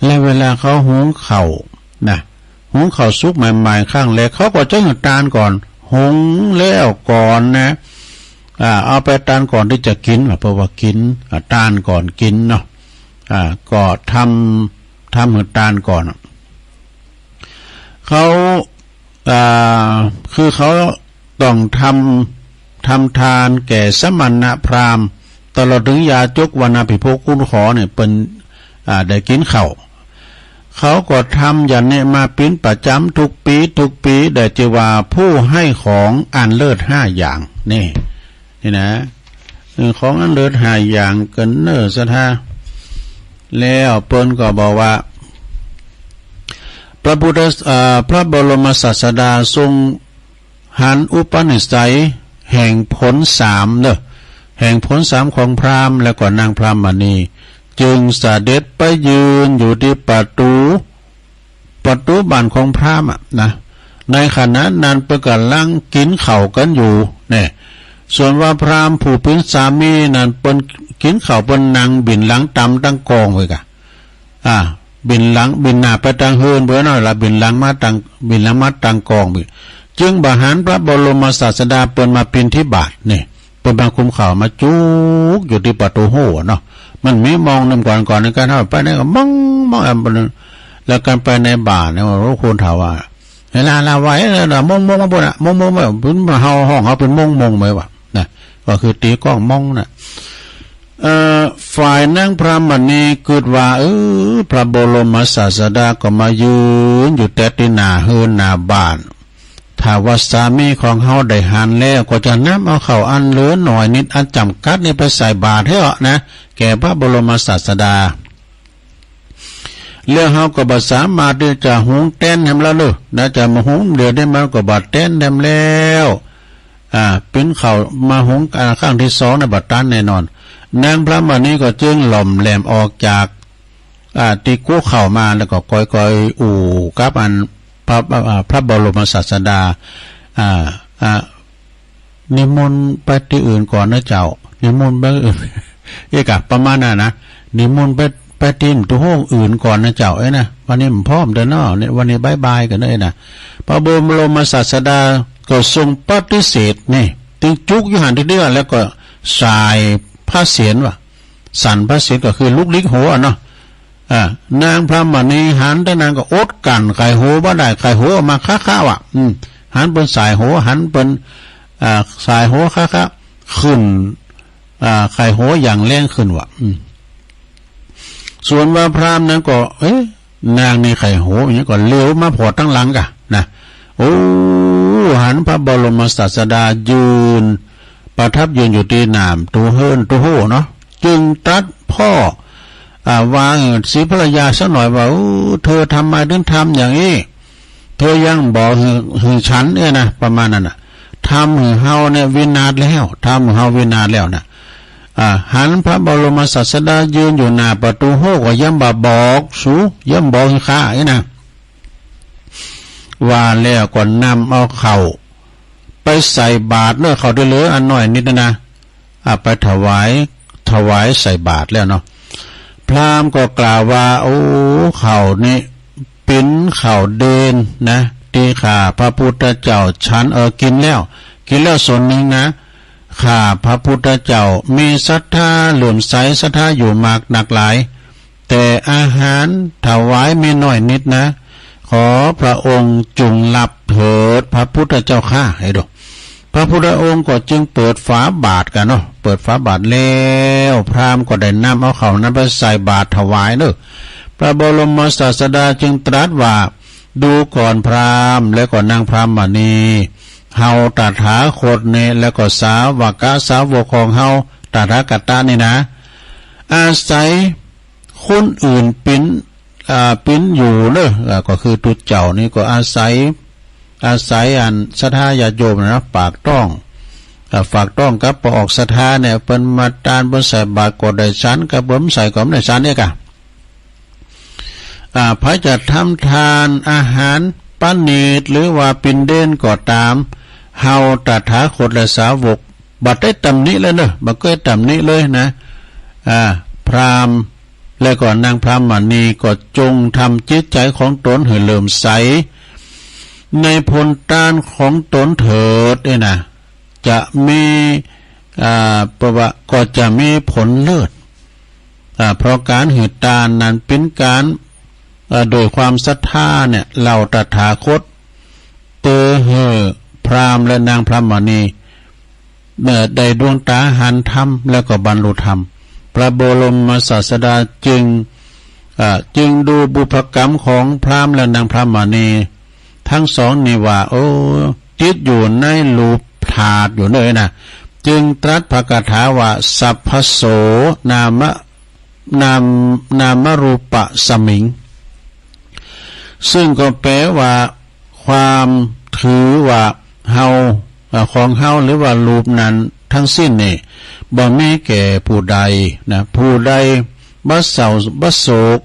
แล้วเวลาเขาหุงเข่านะหุงเข่าซุกใหม่ๆข้างแรกเขาก็จะหืดตานก่อนหุงแล้วก่อนนะเอาไปตานก่อนที่จะกินเพราะว่ากินตานก่อนกินเนาะก็ทำหืดตานก่อนเขาคือเขาต้องทำทานแก่สมณพราหมณ์ตลอดถึงยาจกวรรณภิโภคคุณขอเนี่ยเป็นได้กินข้าวเขาก็ทำอย่างนี้มาเป็นประจำทุกปีได้เจว่าผู้ให้ของอันเลิศ5อย่างนี่นะของอันเลิศ5อย่างกันเนอสะท่าแล้วเปิ้นก็บอกว่าพระบรมศาสดาทรงหันอุปนิสัยแห่งผล3เนอะแห่งผล3ของพราหมณ์และก็นางพรามณีจึงเสด็จไปยืนอยู่ที่ประตูบ้านของพราหมณ์นะในขณะนั้นเพิ่นกำลังกินข้าวกันอยู่เนี่ยส่วนว่าพราหมณ์ผู้เป็นสามีนั้นเพิ่นกินข้าวเพิ่นนั่งบินหลังตำตั้งกองไว้กะบินหน้าไปทางเฮือนเบิ่น้อยละบินหลังมาตั้งกองบิจึงบาหารพระบรมศาสดาเปิ้นมาเป็นที่บาทนี่เปิ้นมาคุมข่าวมาจุกอยู่ที่ประตูโหเนาะมันมีมองนำก่อนในการเฮาไปนี่ก็มองแล้วกันไปในบาทเนี่ยว่าคนถามว่าเวลาลาไว้แล้วมองมาบ่น่ะมองไม่เพิ่นมาเฮาห้องเฮาเป็นมองไหมวะนะก็คือตีกล้องมองน่ะฝ่ายนางพรามณีเกิดว่าพระบรมศาสดาก็มายืนอยู่แต่ที่หน้าเฮือนหน้าบ้านถ้าว่าสามีของเฮาได้หันแล้วก็จะนำเอาข้าวอันเหลือหน่อยนิดอันจำกัดนี่ไปใส่บาตรให้นะแก่พระบรมศาสดาเรื่องเฮาก็บ่สามารถที่จะหุงแต้นให้แล้วเลยนะจะมาหุงเดือดได้มันก็บ่แต้นได้แล้วเป็นข้าวมาหุงครั้งที่2ในบัดนั้นแน่นอนนางพระมณีก็จึงหล่อมแหลมออกจากตีกู้เข้ามาแล้วก็ก้อยๆอู่กับอันพระบรมศาสดานิมนต์ไปที่อื่นก่อนนะเจ้านิมนต์ไปอื่นประมาณนั้นนะนิมนต์ไปที่ตัวห้องอื่นก่อนนะเจ้านะวันนี้ผมพร้อมเด้อเนาะเนี่ยวันนี้บายกันเลยนะพระบรมศาสดาก็ทรงปฏิเสธนี่ตึงจุกอยู่หันเดือแล้วก็สายพระเศียรว่ะสั่นพระเศียรก็คือลูกลิกหัวเนาะนางพระมณีหันแต่นางก็อดกันไข่โหบ่ได้ไข่โหออกมาค้าๆว่ะหันเป็นสายโหหันเป็นสายโหค้าขึ้นไข่โหอย่างแรงขึ้นว่ะส่วนว่าพราหมณ์นั้นก็นางนี่ไข่โหอย่างนี้ก็เลี้ยวมาพอตั้งหลังกะนะโอ้หันพระบรมศาสดายืนประทับยืนอยู่ที่น้ำตัวเฮินตัวโหเนาะจึงตรัสพ่อวางศรีภรรยาสักหน่อยว่าเธอทำไมถึงทำอย่างนี้เธอยังบอกหือฉันเนี่ยนะประมาณนั้นน่ะทำหือเฮาเนี่ยวินาศแล้วทำเฮาวินาศแล้วนะหันพระบรมศาสดายืนอยู่หน้าประตูโหก็ย่ำบอกสูย่ำบอกข้าไอ้นะว่าแล้วก็นำเอาเข่าไปใส่บาตรเนื้อเขาได้เลยอันหน่อยนิดนะไปถวายใส่บาตรแล้วเนาะ พราหมณ์ก็กล่าวว่าโอ้เขานี่ปิ้นเขาเดินนะที่ข้าพระพุทธเจ้าฉันกินแล้วส่วนหนึ่งนะข้าพระพุทธเจ้ามีศรัทธาเหลื่อมใสศรัทธาอยู่มากหนักหลายแต่อาหารถวายไม่น้อยนิดนะขอพระองค์จงรับเถิดพระพุทธเจ้าข้าให้ดูพระพุทธองค์ก็จึงเปิดฝาบาทกันเนาะเปิดฝาบาทแล้วพราหมณ์ก็ได้นำเอาเขานั้นไปใส่บาตรถวายเนอะพระบรมศาสดาจึงตรัสว่าดูก่อนพราหมณ์และก็นางพราหมณีเฮาตถาคตเนี่ยแล้วก็สาวกสาวกของเฮาตถาคตนี่นะอาศัยคนอื่นปิ้นอยู่เนอะก็คือตุเจ้านี่ก็อาศัยอันศรัทธาญาติโยมนะปากต้องฝากต้องกับพอออกศรัทธาเนี่ยเปิ้นมาตานบ่ใส่บาตรก็ได้ฉันกับบ่ใส่ก็ได้ฉันเนี่ยกะพระจะทำทานอาหารป้านีดหรือว่าปินเด่นก็ตามเฮาตถาคตและสาวกบัดได้ตำหนิเลยเนอะบัดก็ตำหนิเลยนะพราหมณ์และก็นางพราหมณีก็จงทำจิตใจของตนให้เลื่อมใสในผลทานของตนเถิดเนี่ยนะจะมีประวัติก็จะมีผลเลิศเพราะการหืดทานนั้นเป็นการโดยความศรัทธาเนี่ยเหล่าตถาคตเตเหอพราหมณ์และนางพราหมณีเมื่อได้ดวงตาหันธรรมแล้วก็บรรลุธรรมพระบรมศาสดาจึงดูบุพกรรมของพราหมณ์และนางพราหมณีทั้งสองนี่ว่าโอ้จิตอยู่ในรูปถาดอยู่เลยนะจึงตรัสพระคาถาว่าสัพพโสนามรูปะสมิงซึ่งก็แปลว่าความถือว่าเฮาของเฮาหรือว่ารูปนั้นทั้งสิ้นนี่บ่มีแก่ผู้ใดนะผู้ใดบ่เศร้าบ่โศก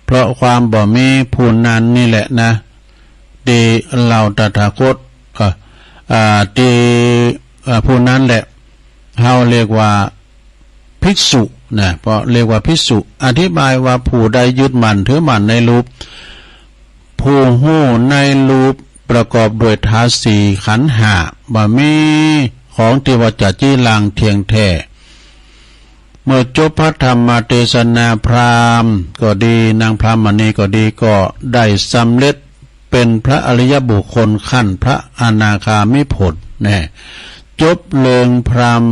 เพราะความบ่มีผู้นั้นนี่แหละนะดีเหล่าตถาคตดีผู้นั้นแหละเฮาเรียกว่าภิกษุนะเพราะเรียกว่าภิกษุอธิบายว่าผู้ใดยึดมั่นถือมั่นในรูปผู้หู้ในรูปประกอบด้วยธาตุสี่ขันธ์ห้าบ่มีของที่ว่าจะจี้ลางเทียงแท้เมื่อจบพระธรรมเทศนาพราหมณ์ก็ดีนางพราหมณีก็ดีก็ได้สำเร็จเป็นพระอริยบุคคลขั้นพระอนาคามิผลแน่จบเลิงพราหมณ์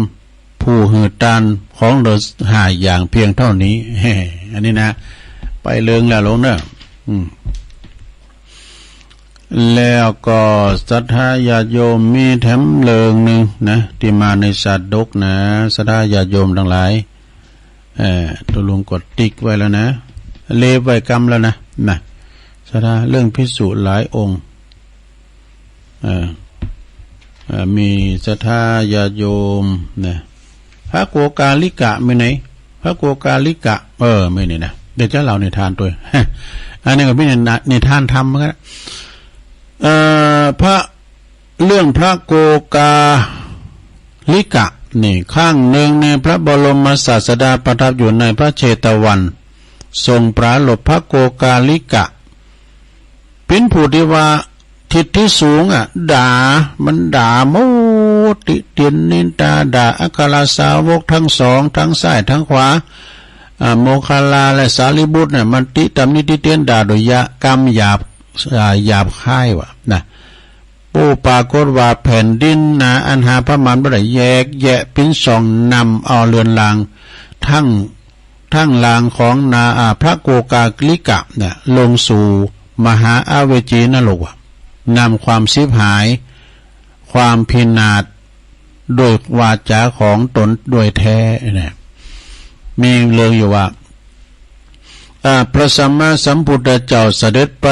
ผู้หืดตันของเราหาอย่างเพียงเท่านี้อันนี้นะไปเลิงแล้วลงเนอะแล้วก็ศรัทธาญาติโยมมีแถมเลิงหนึ่งนะที่มาในศาสตร์ดกนะศรัทธาญาติโยมทั้งหลายตัวลุงกดติ๊กไว้แล้วนะเลบไว้กรรมแล้วนะศรัทธาเรื่องภิกษุหลายองค์มีศรัทธาญาติโยมนะพระโกกาลิกะไม่ไหนพระโกกาลิกะไม่นี่นะเดี๋ยวจะเล่าในทานตัวอันนี้ก็ไม่ในทานทำเหมือนกันพระเรื่องพระโกกาลิกะนี่ข้างหนึ่งในพระบรมศาสดาประทับอยู่ในพระเชตวันทรงปราลบพระโกกาลิกะเป็นผู้ที่ว่าทิศที่สูงด่าโมติเตียนนินตาด่าอัครสาวกทั้งสองทั้งซ้ายทั้งขวาโมคคัลลาและสารีบุตรเนี่ยมันติตำนิติเตียนด่าโดยกรรมหยาบคายว่ะนะผู้ปรากฏว่าแผ่นดินนะอันหาพระมารบ่ได้แยกแยะเป็นสองนำเอาเรือนรางทั้งรางของพระโกกาลิกะเนี่ยลงสู่มหาอาเวจีนรกนำความสิบหายความพินาศโดยวาจาของตนโดยแท้เนี่ยมีเรื่องอยู่ว่าพระสัมมาสัมพุทธเจ้าเสด็จไป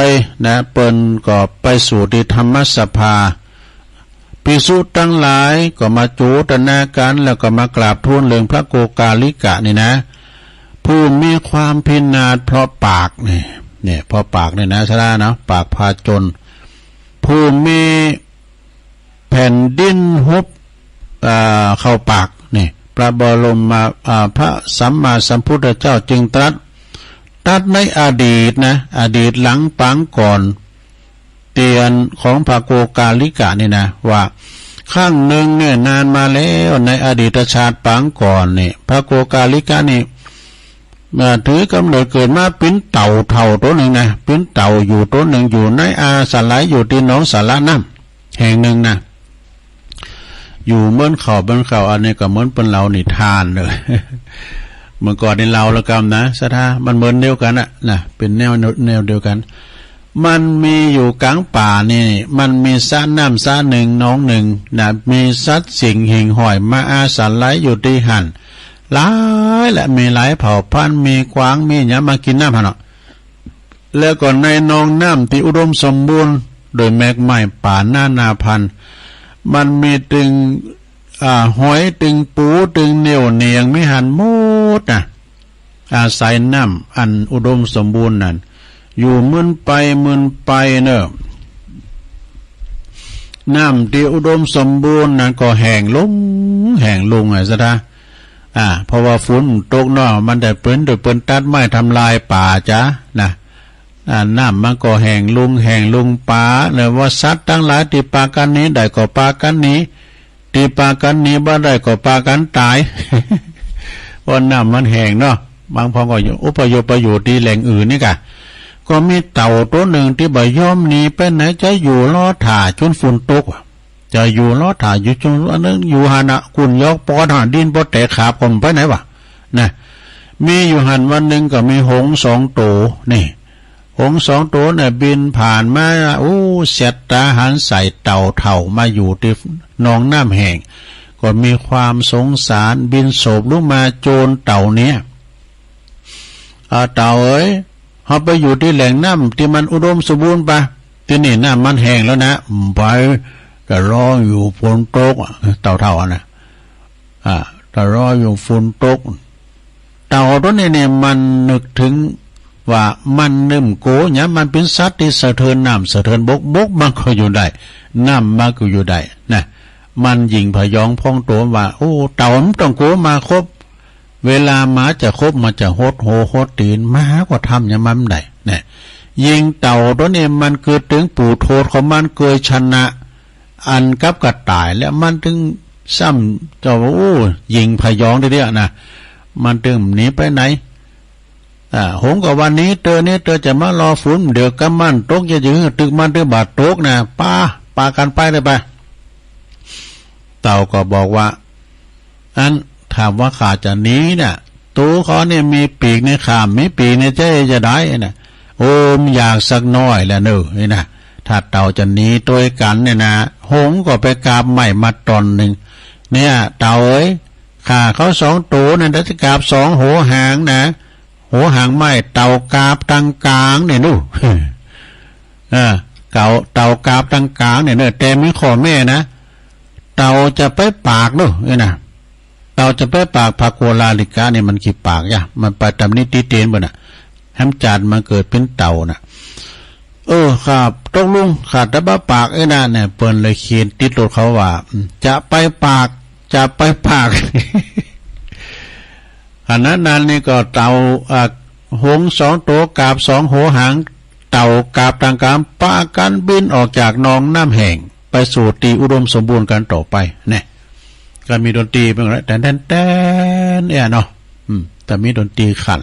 นะเปิ้นก็ไปสู่ที่ธรรมสภาภิกษุทั้งหลายก็มาจูตนากันแล้วก็มากราบทูลเรื่องพระโกกาลิกะนี่นะผู้มีความพินาศเพราะปากเนี่ยเพราะปากเนี่ยนะชรานะปากพาจนผู้มีแผ่นดินหุบเข้าปากนี่ พระบรมพระสัมมาสัมพุทธเจ้าจึงตรัสในอดีตนะอดีตหลังปางก่อนเตียนของพระโกกาลิกะนี่นะว่าข้างหนึ่งเนี่ยนานมาแล้วในอดีตชาติปางก่อนเนี่ยพระโกกาลิกะนี่ถือกำเนิดเกิดมาเป็นเต่าเท่าตัวหนึ่งนะเป็นเต่าอยู่ตัวหนึ่งอยู่ในอาสาไหลอยู่ที่หนองสาระน้ำแห่งหนึ่งนะอยู่เหมือนเขาอันนี้ก็เหมือนเป็นเรานิทานเลย เมื่อก่อนในเราละกรรมนะสถามันเหมือนเดียวกันนะเป็นแนวเดียวกันมันมีอยู่กลางป่านี่มันมีสระน้ำสระหนึ่งน้องหนึ่งนะมีสัตว์สิ่งหิ่งห้อยมาอาศัยไหลอยู่ที่หันหลายและมีหลายเผ่าพันธุ์มีกวางมีหยังมากินน้ำหันเนาะแล้วก็ในนองน้ำที่อุดมสมบูรณ์โดยแมกไม้ป่านาพันธุ์มันมีตึงหอยตึงปูตึงเหนียวเนียงไม่หันมูดนะอาศัยน้ำอันอุดมสมบูรณ์นั่นอยู่มึนไปเนอะน้ำที่อุดมสมบูรณ์นั้นก็แห้งลงซะนะเพราะว่าฝนตกเนาะมันได้เปิ้นตัดไม้ทำลายป่าจ้ะนะน้ำมันก็แห้งลงป่าเนี่ยว่าสัตว์ทั้งหลายที่ปากันนี้ได้ก็ปากันนี้ที่ปากันนี้บ่ได้ก็ปากันตาย เพราะน้ำมันแห้งเนาะบางพอก็อยู่อุปโยประโยชน์ที่แหล่งอื่นนี่กะก็มีเต่าตัวหนึ่งที่บ่ยอมหนีไปไหนจะอยู่ล้อถ่าจนฝนตกจะอยู่ล้อถ่าอยู่จนอันนึงอยู่หานะกุนยอกปอดหาดินบ่แตกขาผมไปไหนวะนะมีอยู่หันวันหนึ่งก็มีหงส์2 ตัวนี่หงส์2 ตัวเนี่ยบินผ่านมาเสียดตาหันใส่เต่าเถ่ามาอยู่ที่หนองน้ำแห้งก็มีความสงสารบินโศบลงมาโจรเต่าเนี้ยเต่าเอ้ยเขาไปอยู่ที่แหล่งน้ำที่มันอุดมสมบูรณ์ปะที่นี่น้ำมันแห้งแล้วนะไปก็รออยู่ฝนตกเต่าเท่านะก็รออยู่ฝนตกเต่าตัวนี้เนี่ยมันนึกถึงว่ามันนึ่มโกเนี่ยมันเป็นสัตว์ที่สะเทินน้ำสะเทินบกมันก็อยู่ได้น้ำมันก็อยู่ได้นะมันยิงพยองพ้องตัวว่าเต่ามันต้องโกมาครบเวลาหมาจะครบมันจะโหดตีนหมาก็ทำอย่างมันได้เนี่ยยิงเต่าตัวนี้มันเกิดถึงปู่โทษของมันเกยชนะอันกับกระต่ายแล้วมันถึงซ้ำเจ้ายิงพยองได้เนี่ยนะมันถึงหนีไปไหนหงกับวันนี้เธอจะมารอฝนเดี๋ยวก็มันตกจะยื้อตึกมันตึกบาดตกนะปากันไปได้ไปเต่าก็บอกว่าอันถามว่าขาจะหนีเนี่ยตัวเขาเนี่ยมีปีกในขามมีปีกในใจจะได้นะมอยากสักน้อยแล้วเนอะนี่นะถ้าเต่าจะหนีตัวกันเนี่ยนะหงก็ไปกาบใหม่มาตอนหนึ่งเนี่ยเต่าเอ้ยขาเขา2 ตัวเนี่ยจะกาบ2 หัวหางนะหัวหางไม้เต่ากาบตังกลางเนี่ยนู่เต่ากาบตังกลางเนี่ยแต่ไม่ขอแม่นะเต่าจะไปปากนู่นี่นะเต่าจะไปปากพาโกลาลิกาเนี่ยมันกี่ปากย่ะมันไปตำนิติเตียนบ่น่ะแฮมจัดมาเกิดเป็นเต่าน่ะครับต้องลุงขาดแต่บ้าปากนะเนี่ยเปิ้นเลยเขียนติดรถเขาว่าจะไปปากอันนั้นนี่ก็เต่าหงส์2 ตัวกาบ2 หัวหางเต่ากาบต่างกามปากันบินออกจากหนองน้ำแห้งไปสู่ตีอุดมสมบูรณ์กันต่อไปเนี่ยก็มีดนตรีเป็นไรแต่เนี่ยเนาะแต่มีดนตรีขัน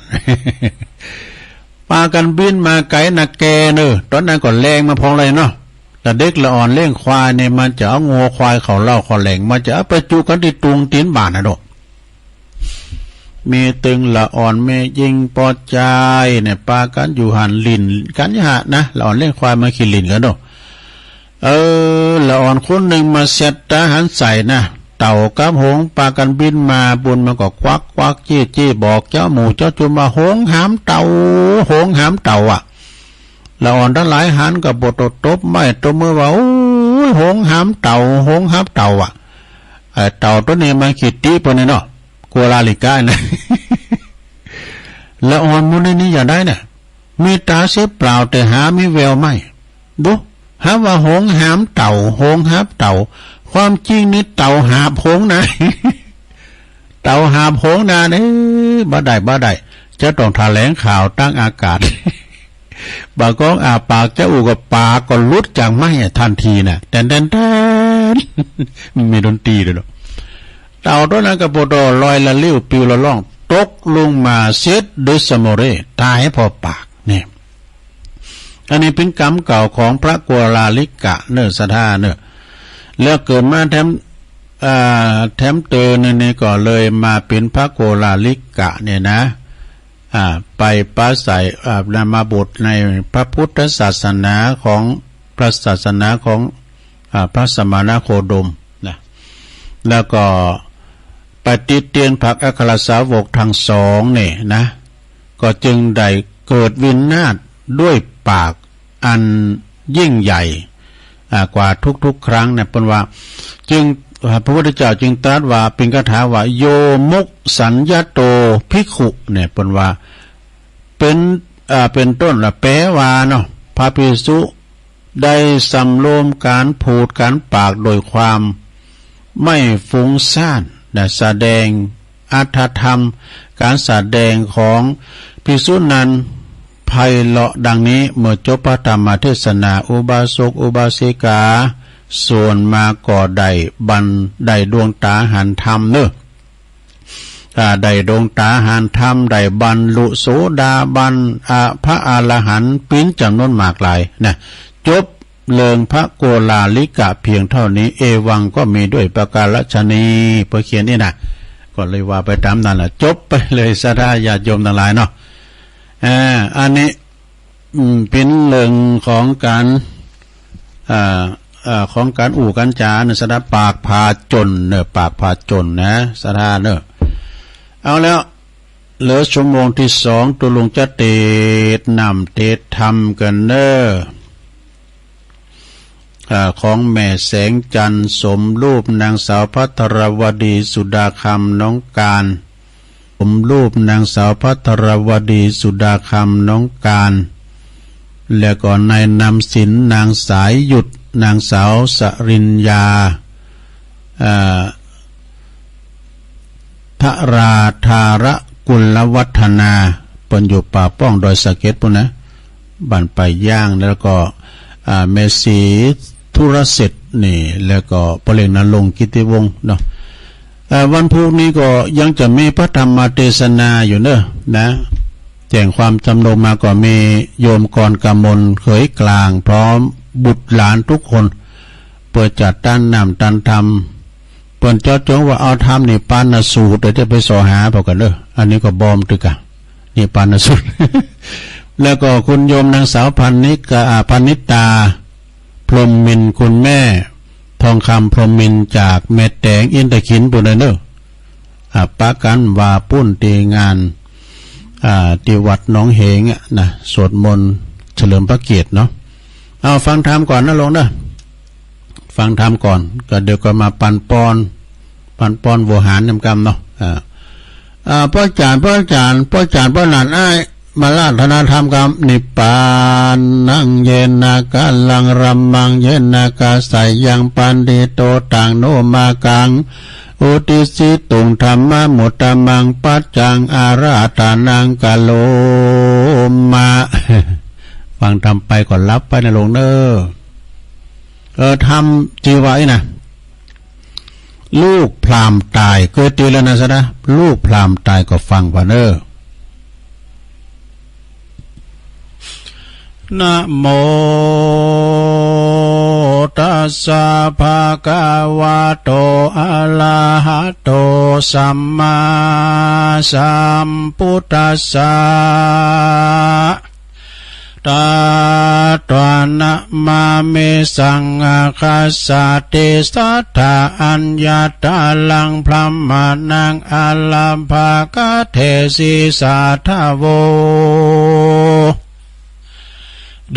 ปากันบินมาไกลนักแกเนอะตอนนั้นก็แรงมาพองเลยเนาะแต่เด็กละอ่อนเลี้ยงควายเนี่ยมันจะเอางัวควายเขาเล่าเขาแหลงมันจะเอาไปจุกันที่ตุงตีนบานนะดอกมีตึงละอ่อนเมยิงปอใจเนี่ยปากันอยู่หันลินกันยะนะละอ่อนเลี้ยงควายมาขี่ลินกันดอกละอ่อนคนหนึ่งมาเสียดทหารใส่นะเต่ากับหงปากันบินมาบุญมันก็ควักจี้บอกเจ้าหมูเจ้าจุมมาหงหามเต่าละอ่อนทั้งหลายหันกับบทตบไม่ตัวมือว่าหงหามเต่าไอ้เต่าตัวนี้มันขีดตีปนเนาะกัวลาลิกานะ ละอ่อนมุนนี้อย่าได้เนี่ยมีตาเสียเปล่าแต่หามีแววไม่ดูหาว่าหงหามเต่าความจริงนี่เต่าหาหงนะ ต เต่าหามโหงนาเนี่ยบ่ได้จะต้องแถลงข่าวตั้งอากาศ บางก้องอาปากจะอูกับปากก็ลุดจากไม้ทันทีน่ะแตนมีดนตรีด้วยเต่าตัวนั้นกับโปโตลอยละลิ้วปิวละล่องตกลงมาเซตดุสโมเรตายพอปากเนี่ยอันนี้เป็นกรรมเก่าของพระกัวลาลิกะเนื้อสถาเนื้อแล้วเกิดมาแถมเตอเนี่ยก็เลยมาเป็นพระกัวลาลิกะเนี่ยนะไปปราศัยนามาบทในพระพุทธศาสนาของพระศาสนาของพระสมณโคดมนะแล้วก็ปฏิเตียนพระอัครสาวกทั้งสองเนี่ยนะก็จึงได้เกิดวินาศด้วยปากอันยิ่งใหญ่กว่าทุกๆครั้งเนี่ยเป็นว่าจึงพระพุทธเจ้าจึงตรัสว่าเป็นคาถาว่าโยมุกสัญญาโตภิกขุเนี่ยเป็นว่าเป็นต้นละแปลว่าเนาะพระภิกษุได้สำรวมการพูดการปากโดยความไม่ฟุ้งซ่านและแสดงอรรถธรรมการแสดงของภิกษุนั้นไพเราะดังนี้เมื่อจบพระธรรมเทศนาอุบาสกอุบาสิกาส่วนมาก่อได้ดวงตาหันธรรมเนอะได้ดวงตาหันธรรมได้บรรลุโสดาบันพระอรหันต์ปิ้นจำนวนมากหลายนะจบเลิงพระโกลาลิกะเพียงเท่านี้เอวังก็มีด้วยประการฉนี้เพื่อเขียนนี่นะก็เลยว่าไปตามนั้นแหละจบไปเลยสาธาญาติโยมทั้งหลายเนาะอันนี้เป็นเรื่องของการของการอู่กันจาเนสดาปากพาจนเนอะปากพาจนนะสถานเนอะเอาแล้วเหลือชั่วโมงที่สองตัวลงจะเตดนำเตดทำกันเนอะของแม่แสงจันทร์สมรูปนางสาวภัทรวดีสุดาคำน้องการสมรูปนางสาวภัทรวดีสุดาคำน้องการแล้วก็นายนำสินนางสายหยุดนางสาวสริญญาทราธาระกุลวัฒนาเป็นอยู่ป่าป้องดอยสะเก็ดปุ่นนะบันไปย่างแล้วก็เมสีธุรเสร็จนี่แล้วก็พระเลงนรงค์กิติวงศ์เนาะวันพรุ่งนี้ก็ยังจะมีพระธรรมเทศนาอยู่เนอะนะแจ้งความจำนงมาก็มีโยมกรกมลเขยกลางพร้อมบุตรหลานทุกคนเปิดจัดตั้นนำตันธรรมเปิดจอดจงว่าเอาธรรมนี่ปานสูตรเดี๋ยวจะไปสอหาพอกันเด้ออันนี้ก็บอมตึกะนี่ปานสูตร แล้วก็คุณโยมนางสาวพันนิตาพรหมมินคุณแม่ทองคำพรหมมินจากแม่แตงอินตะขินปุณเนอปะกันว่าปุ้นตีงานที่วัดหนองเหงนะสวดมนต์เฉลิมพระเกียรติเนาะเอาฟังธรรมก่อนนะลงนะฟังธรรมก่อนก็เดี๋ยวก็มาปันปอนโวหารนำกรรมเนาะพ่อจานพ่อหลานอ้ายมาลาธนาธรรมกรรมนิพพานนั่งเย็นนากาลังรัมมังเย็นนากาใสยังปันติโตต่างโนมากังอุติสิตุงธรรมะมุตตมังปัจจังอาราธานังกะโลมาฟังทำไปก่อนรับไปในหลวงเนอทำจีไว้นะลูกพรามตายเกิดตีแล้วนะสนะลูกพรามตายก็ฟังว่าเนอนะโมตัสสะภะคะวะโตอะระหะโตสัมมาสัมพุทธัสสะตาตวานะมาเมสังอาคาสาติสัทธาอัญญาตาลังพระมานังอาลัมภากะเทศิสาทาโว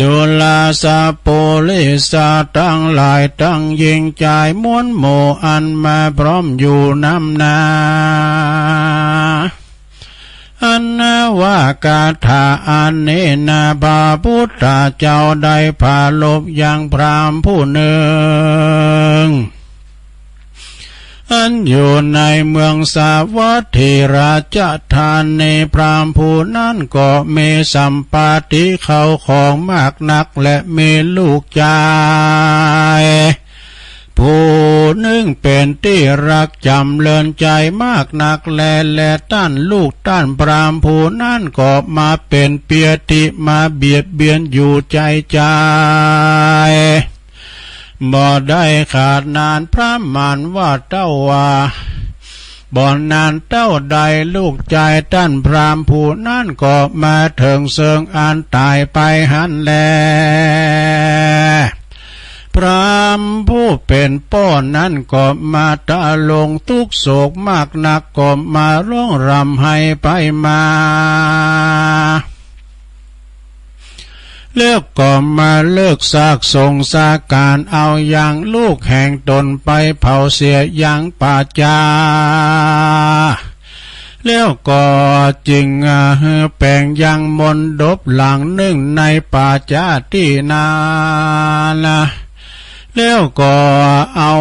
ดุลาสาโปลิสาตั้งหลายตั้งยิงใจมวลโมอันมาพร้อมอยู่น้ำนาอันนาวากาถาอันเนนาบาพุทธเจ้าได้พาลบยังพรามผู้หนึ่ง นั้นอยู่ในเมืองสาวัตถีราชธานีพราหมณ์ผู้นั้นก็มีสัมปาติเขาของมากนักและมีลูกชายผู้หนึ่งเป็นที่รักจำเลินใจมากนักและต้านลูกต้านพราหมณ์ผู้นั้นก็มาเป็นเปียติมาเบียดเบียนอยู่ใจบ่ได้ขาดนานพระมารว่าเต้าว่าบ่นานเต้าใดลูกใจต้านพราหมณ์ผู้นั้นก็มาถึงเสิงอันตายไปหันแลพราหมณ์ผู้เป็นป้อนั้นก็มาตะลงทุกโศกมากนักก็มาร้องรำให้ไปมาเลิกก็มาเลิกซากสงสาการเอาอย่างลูกแห่งตนไปเผาเสียอย่างป่าจาแล้วก็จึงแปลงยังมนดบหลังหนึ่งในป่าจาที่นาละแล้วก็เอา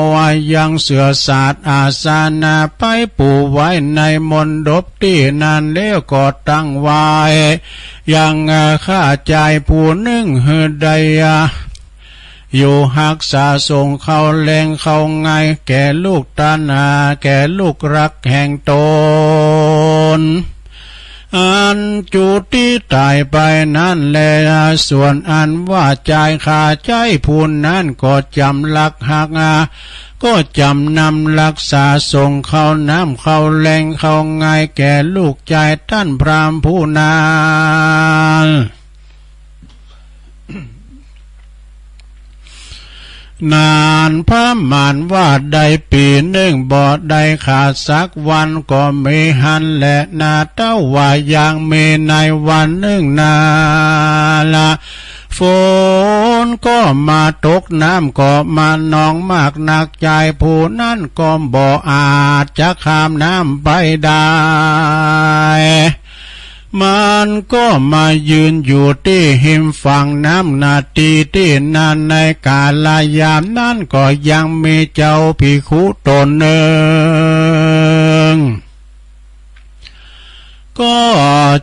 ยังเสือศาสตร์อาสานาไปปูไว้ในมนดบที่นั้นแล้วก็ตั้งไว้ยังข้าใจผู้หนึ่งใดอยู่หักษาส่งเขาแรงเขาไงแก่ลูกตานาแก่ลูกรักแห่งตนอันจุดที่ตายไปนั่นแลส่วนอันว่าใจขาใจผู้นั้นก็จำลักหักก็จำนำรักษาส่งเขาน้ำเขาแรงเขาไงแก่ลูกใจท่านพราหมณ์ผู้นั้นนานพระมารว่าได้ปีหนึ่งบ่ได้ขาดสักวันก็มีหันและนาเต้าว่ายังมีในวันหนึ่งนาละฝนก็มาตกน้ำก็มานองมากหนักใจผู้นั้นก็บ่อาจจะข้ามน้ำไปได้มันก็มายืนอยู่ที่หิมฝั่งน้ำนาทีที่นานในกาลยามนั้นก็ยังมีเจ้าภิกขุตนหนึ่งก็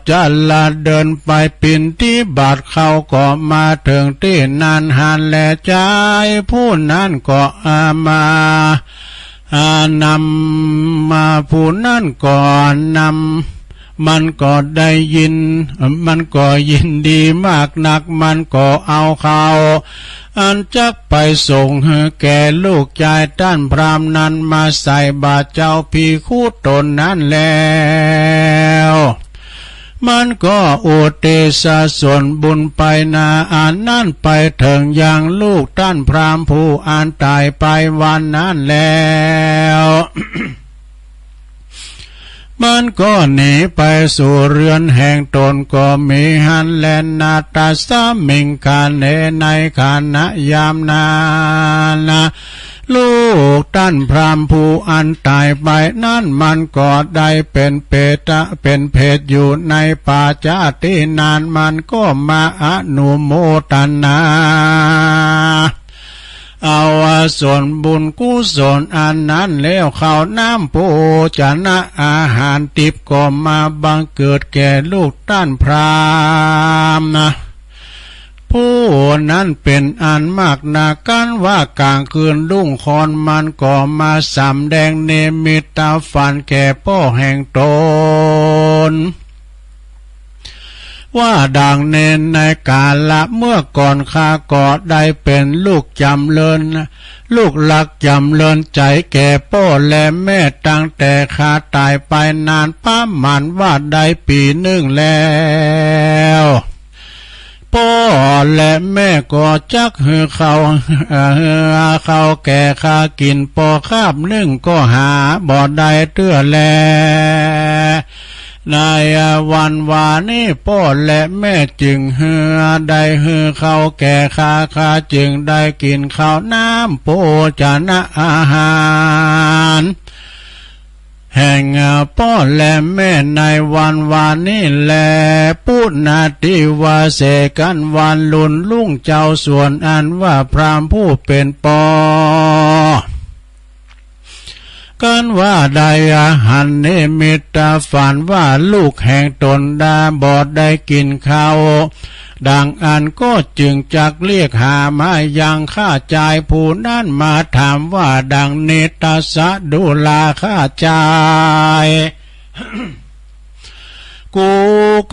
จะละเดินไปปินที่บาทเขาก็มาถึงที่นานหันและใจผู้นั้นก็นำมาผู้นั้นก่อนนำมันก็ได้ยินมันก็ยินดีมากนักมันก็เอาเขาอันจักไปส่งแก่ลูกชายท่านพราหมณ์นั้นมาใส่บาตรเจ้าภิกขุตนนั้นแล้วมันก็อุทิศส่วนบุญไปนาอันนั้นไปถึงอย่างลูกท่านพราหมณ์ผู้อันตายไปวันนั้นแล้วมันก็หนีไปสู่เรือนแห่งตนก็มีหันแลนนาตาสามิงคาเนในขณะยามนาลูกท่านพราหมณ์ผู้อันตายไปนั้นมันก็ได้เป็นเป็นเพศอยู่ในป่าจาตินานมันก็มาอนุโมทนาเอาส่วนบุญกุศลอันนั้นแล้วเข้าน้ำโภชนะอาหารทิพย์ก็มาบังเกิดแก่ลูกท่านพราหมณ์ผู้นั้นเป็นอันมากนากันว่ากลางคืนรุ่งคอนมันก็มาสำแดงเนมิตาฝันแก่พ่อแห่งตนว่าดังเน้นในกาละเมื่อก่อนข้าก็ได้เป็นลูกจำเริญลูกหลักจำเริญใจแก่พ่อและแม่ตั้งแต่ข้าตายไปนานป้ามันว่าได้ปีหนึ่งแล้วพ่อและแม่ก็จักหือเขาแก่ข้ากินพอคาบนึ่งก็หาบ่ได้เตื้อแลในวันวานี้พ่อและแม่จึงได้เขาแก่ข้าจึงได้กินข้าวน้ำโภชนะอาหารแห่งพ่อและแม่ในวันวานนี้แลปุณณทิวาเสกันวันลุนลุ่งเจ้าส่วนอันว่าพราหมณ์ผู้เป็นปอกัน กันว่าได้อาหารเนมิตตาฝันว่าลูกแห่งตนดาบอดได้กินข้าวดังอันก็จึงจักเรียกหามายังข้าจ่ายผู้นั้นมาถามว่าดังเนตสะดูลาข้าจ่าย กู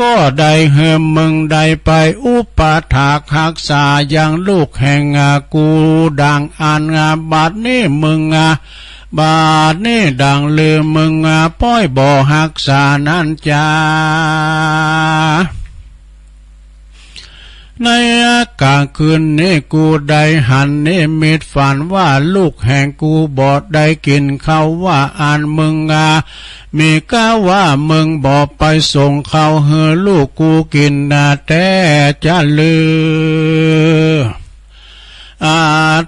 ก็ได้เหิมมึงได้ไปอุปถากหักษาอย่างลูกแห่งกูดังอันบาดนี้มึงบาดนี้ดังลืมมึงป้อยบ่หักษานั้นจ้าในกลางคืนนี้กูได้หันนิมิตฝันว่าลูกแห่งกูบอดได้กินข้าวว่าอันมึงมีก้าว่ามึงบอกไปส่งข้าวเฮือลูกกูกินแต่จะลือ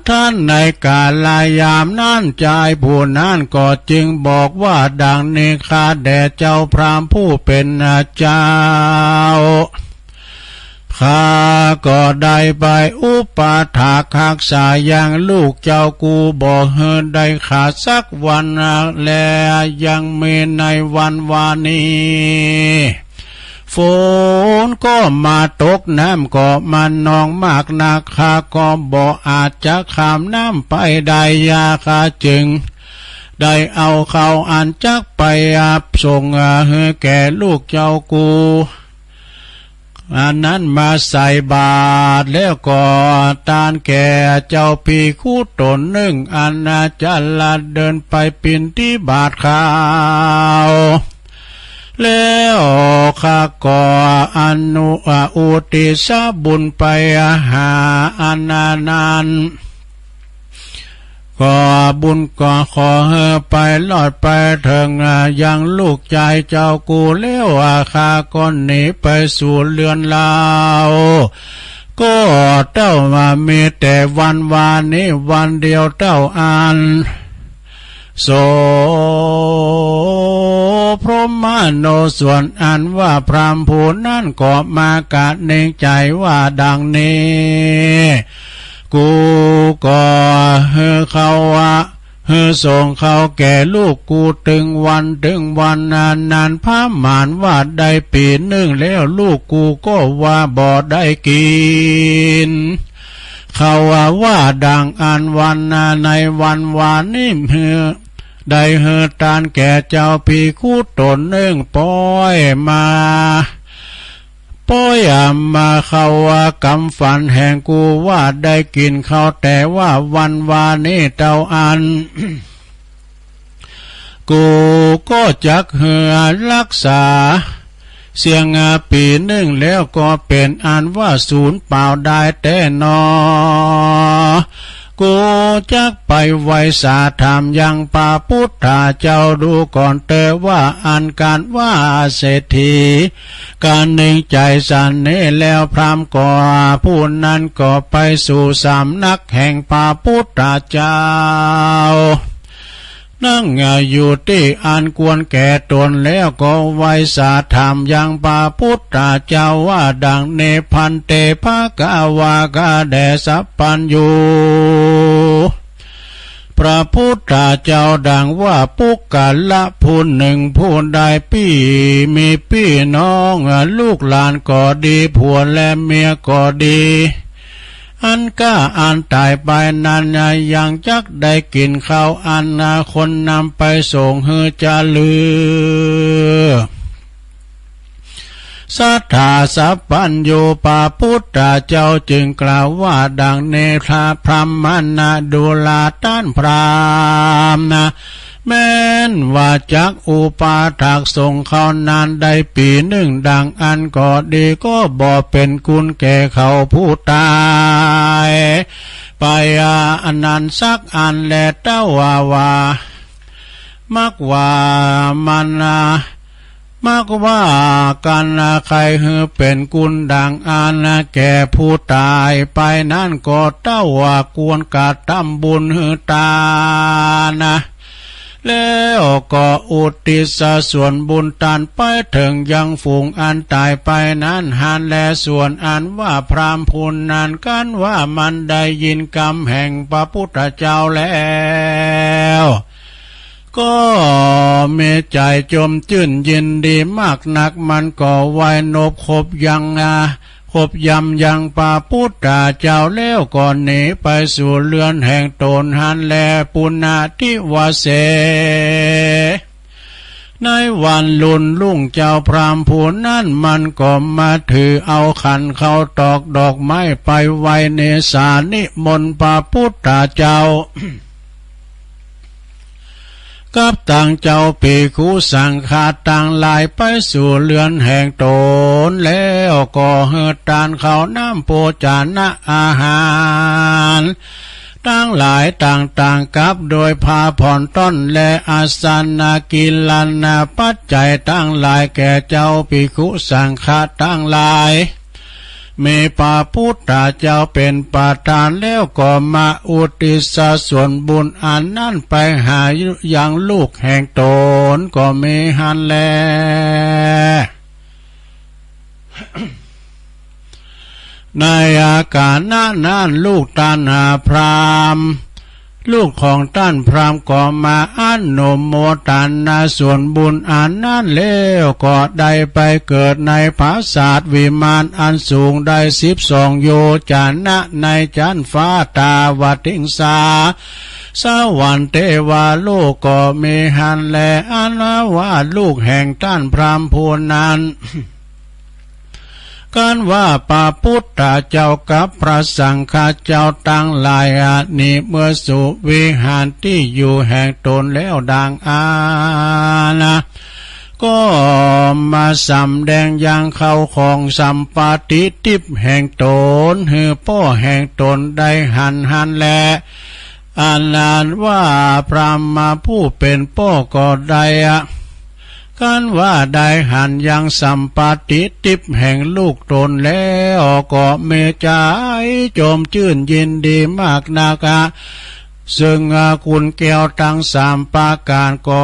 ท่านในกาลายามนั้นใจผู้นั้นก็จึงบอกว่าดังนี้ข้าแด่เจ้าพราหมณ์ผู้เป็นเจ้าข้าก็ได้ไปอุปถากหักษาอย่างลูกเจ้ากูบอกเฮินได้ขาดสักวันแลยังมีในวันวานี้ฝนก็มาตกน้ำก็มานองมากนักข้าก็บ่อาจจะข้ามน้ำไปได้ยาข้าจึงได้เอาเขาอันจักไปส่งให้แก่ลูกเจ้ากูอันนั้นมาใส่บาตรแล้วก็ตานแก่เจ้าปีคู่ตนหนึ่งอันจะละเดินไปปินที่บาทข้าวแล้วข้าก็อนุอุทิศบุญไปหาอนันต์ก็บุญก็ขอไปลอดไปถึงยังลูกใจเจ้ากูแล้วข้าก็หนีไปสู่เรือนลาวก็เจ้ามามีแต่วันวานนี้วันเดียวเจ้าอันโสพรหมโนส่วนอันว่าพรามผู้นั้นก็มากะเน่งใจว่าดังนี้กูก็เขาส่งเขาแก่ลูกกูถึงวันนานพระหมานว่าได้ปีหนึ่งแล้วลูกกูก็ว่าบ่ได้กินเขาว่าดังอันวันในวันวานนี้ได้ตานแก่เจ้าพีคู่ตนหนึ่งป้อยมามาเขาว่ากำฝันแห่งกูว่าได้กินเขาแต่ว่าวันวานี้เจ้าอัน กูก็จักรักษาเสียงปีหนึ่งแล้วก็เป็นอันว่าศูนย์เปล่าได้แต่นอกูจักไปไว้สาธรรมยังพระพุทธเจ้าดูก่อนเตอว่าอันการว่าเศรษฐีการหนึ่งใจสันนี้แล้วพรามก่อผู้นั้นก็ไปสู่สำนักแห่งพระพุทธเจ้านั่งอยู่ที่อันควรแก่ตนแล้วก็ไว้สาธรรมยังพระพุทธเจ้าว่าดังเนพันเตภกาวากาแด่สัพพัญญูพระพุทธเจ้าดังว่าปุกกะละผู้หนึ่งผู้ใดมีพี่น้องลูกหลานก็ดีผัวและเมียก็ดีอันก้าอันตายไปนั้นยังจักได้กินข้าวอันคนนำไปส่งให้จะลือสัทธาสัพพัญญูปาพุทธเจ้าจึงกล่าวว่าดังเนธาพรหมนาดูลาต้านพรามนะแม้นว่าจักอุปาถากส่งเขานานได้ปีหนึ่งดังอันก็ดีก็บ่เป็นกุลแก่เขาผู้ตายไปอันนั้นสักอันแลเต้าว่ามักว่ามันมักว่ากันใครเป็นกุลดังอันแก่ผู้ตายไปนั่นก็เต้าว่ากวนกะทำบุญตานะแล้วก็อุทิศส่วนบุญตานไปถึงยังฝูงอันตายไปนั้นหันแลส่วนอันว่าพรามพูนนั้นกันว่ามันได้ยินกรรมแห่งพระพุทธเจ้าแล้วก็ ใจจมจื่นยินดีมากนักมันก็ไว้นบคบยังคบยำยังป่าพุทธาเจ้าแล้วก่อนหนีไปสู่เรือนแห่งตนหันแลปุณาทิวาเสในวันลุนลุ่งเจ้าพรามผู้นั้นมันก็มาถือเอาขันเข้าตอกดอกไม้ไปไว้ในศาลนิมนต์พระพุทธเจ้า กับต่างเจ้าปีคูสังฆาต่างลายไปสู่เรือนแห่งตนแล้วก็เฮือดตานเขาน้ำโภชนะอาหารตั้งหลายต่างๆกับโดยพาผ่อนต้นและอาสนากิลานาปัจจัยตั้งหลายแก่เจ้าภิกขุสังฆาตั้งหลายมีพระพุทธเจ้าเป็นประธานแล้วก็มาอุทิศส่วนบุญอันนั้นไปหายังลูกแห่งตนก็มีหันแล ในอากาศนั้นลูกตานาพรามลูกของท่านพรามก็มาอนุโมทนาส่วนบุญอันนั้นแล้วก็ได้ไปเกิดในปราสาทวิมานอันสูงได้12 โยชนะในจันฟ้าตาวติงสาสวรรค์เทวาโลกก็มีหันแลอันว่าลูกแห่งท่านพรามผู้นั้น การว่าพระพุทธเจ้ากับพระสังฆเจ้าตั้งหลายนี้เมื่อสุวิหารที่อยู่แห่งตนแล้วดังนะก็มาสำแดงยังเข้าของสัมปติทิพย์แห่งตนหือพ่อแห่งตนได้หันแลอาลานว่าพระมาผู้เป็นพ่อก็ได้การว่าได้หันยังสัมปติทิพย์แห่งลูกตนแล้วก็เมใจโจมชื่นยินดีมากนักซึ่งคุณแก้วทั้ง3 ประการก็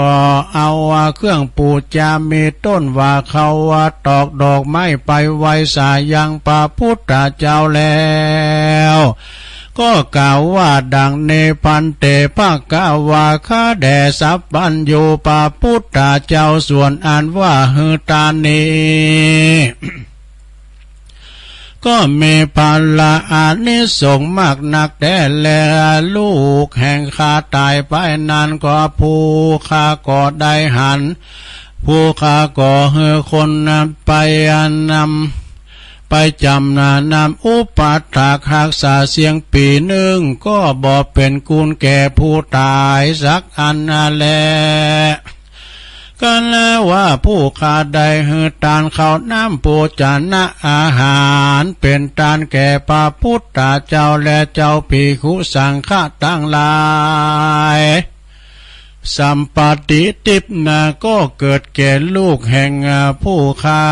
เอาเครื่องปูจามีต้นว่าเขาตอกดอกไม้ไปไว้สายังพระพุทธเจ้าแล้วก็กล่าวว่าดังเนพันเตภะกาวาคาแด่สัพพัญโยพระพุทธเจ้าส่วนอันว่าหือตานีก็มีพลาอานิสงส์มากนักแต่แลลูกแห่งข้าตายไปนั้นก็ผู้ข้าก็ได้หันผู้ข้าก็หือคนไปไปจำนำอุปัฏฐารักษาเสียงปีหนึ่งก็บ่เป็นกุลแก่ผู้ตายสักอันแลกันแล้วว่าผู้ขาดได้หือตานข้าวน้ำโภชนะอาหารเป็นตานแก่พระพุทธเจ้าและเจ้าภิกขุสังฆตั้งหลายสัมปติทิพย์ก็เกิดแก่ลูกแห่งผู้ค้า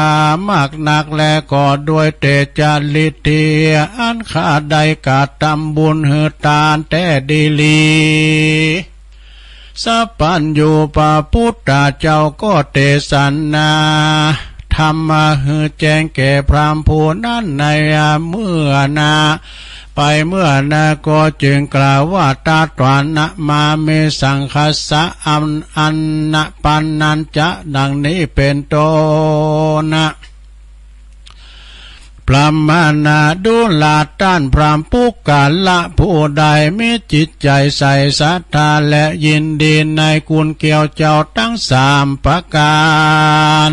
มากนักและก็ด้วยเตจาลิเตียอันข้าได้กาทำบุญหือตานแต่ดีลีสัพพัญโยพระพุทธเจ้าก็เตสันนาธรรมหือแจ้งแก่พรามผู้นั้นในเมื่อนาไปเมื่อนาก็จึงกล่าวว่าตาตวานะมาเมสังคัสสะอันนะปันนันจะดังนี้เป็นต้นพระมานาดูลาต้านพรามผู้กาละผู้ใดมีจิตใจใส่ศรัทธาและยินดีในคุณเกี่ยวเจ้าทั้ง3 ประการ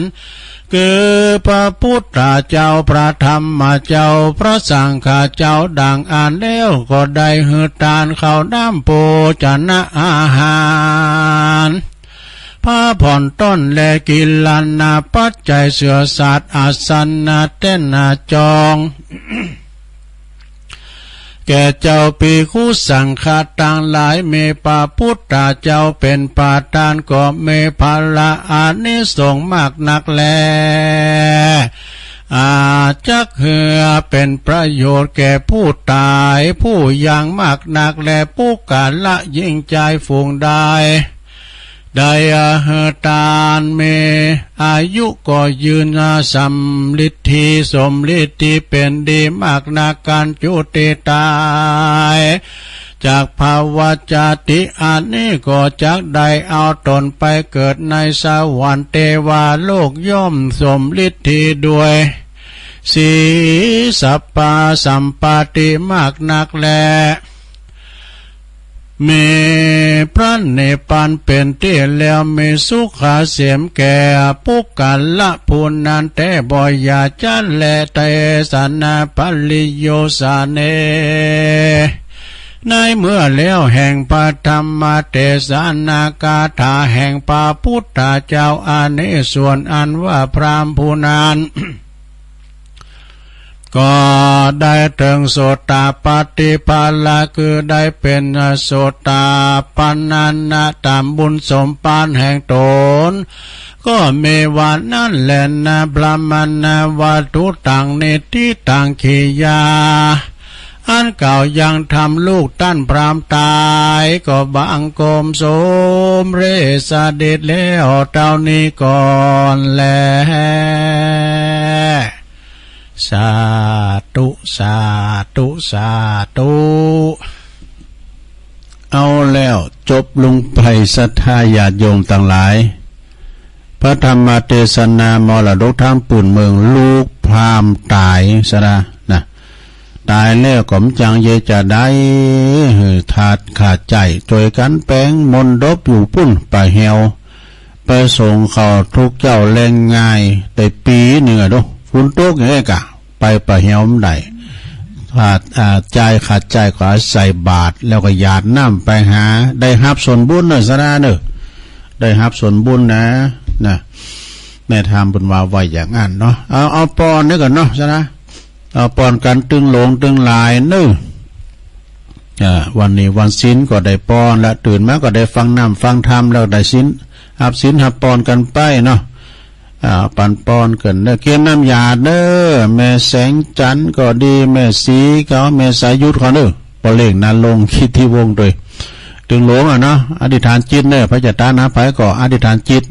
คือพระพุทธเจ้าพระธรรมเจ้าพระสังฆเจ้าดังอ่านแล้วก็ได้หือตานเข้าน้ำโภชนะอาหารผ้าผ่อนต้นและกิลานาปัจจัยเสือสัตว์อาสันนาเต้นนาจอง แก่เจ้าภิกขุสังฆต่างหลายเมพระพุทธเจ้าเป็นประธานก็เมพละอานิสงส์มากนักแลจักเหือเป็นประโยชน์แก่ผู้ตายผู้ยังมากนักและผู้กาละยิ่งใจฝูงได้ได้ตานเมอายุก็ยืนสำลิดทีสมลิดทีเป็นดีมากนักการจุติตาย จากภาวะจาติอันนี้ก็จักได้เอาตนไปเกิดในสวรรค์เทวาโลกย่อมสมฤทธิด้วยสีสัพพะสัมปติมากนักแลมีพระเนปานเป็นที่แล้วมีสุขาเสียมแก่ปุกกันละพูนันแต่บ่อยาจันและเตสนาปัลลิโยสาเนในเมื่อแล้วแห่งพระธรรมเทศนากาถาแห่งพระพุทธเจ้าอานิส่วนอันว่าพรามผู้นั้น ก็ได้ถึงโสตปฏิภาลคือได้เป็นโสตปันนันตามบุญสมปานแห่งตนก็มีวันนั้นแหละนะพระมณวัตถุต่างนิติต่างขียาอันเก่ายังทำลูกตั้นพรามตายก็บังกมสมเรสเด็จแล้วเท่านี้ก่อนแลสาธุสาธุสาธุเอาแล้วจบลงไปศรัทธาญาติโยมต่างหลายพระธรรมเทศนามรดกธรรมปุ่นเมืองลูกพรามตายซะนะตายแล้วก็มจังเยจะได้ถาดขาดใจจวยกันแป้งมนดบอยู่ปุ่นไปเหี่ยวไปส่งเขาทุกเจ้าแรงง่ายแต่ปีเหนือดูฝนตกอย่างนี้กะไปเหี่ยวมันได้ขาดใจขาดใจขอใส่บาตรแล้วก็หยาดน้ำไปหาได้ฮับส่วนบุญเนอะซะนะเนอะได้ฮับส่วนบุญนะแม่ทำเป็นว่าไว้อย่างนั้นเนาะเอาปอนนี่ก่อนเนาะซะนะเอาปอนกันตึงหลงตึงลายนึวันนี้วันศีลก็ได้ปอนและตื่นมาก็ได้ฟังน้ำฟังธรรมแล้วได้ศีลหับศีลหับปอนกันไปเนาะปันปอนเกินเด้อเกียนน้ำยาเด้อแม่แสงจันทร์ก็ดีแม่สีเขาแม่สายยุทธเขาเด้อปเลกนั้นลงคิดที่วงโดยตึงหลงเนาะอธิษฐานจิตเด้อพระเจ้าตานะไผก็อธิษฐานจิต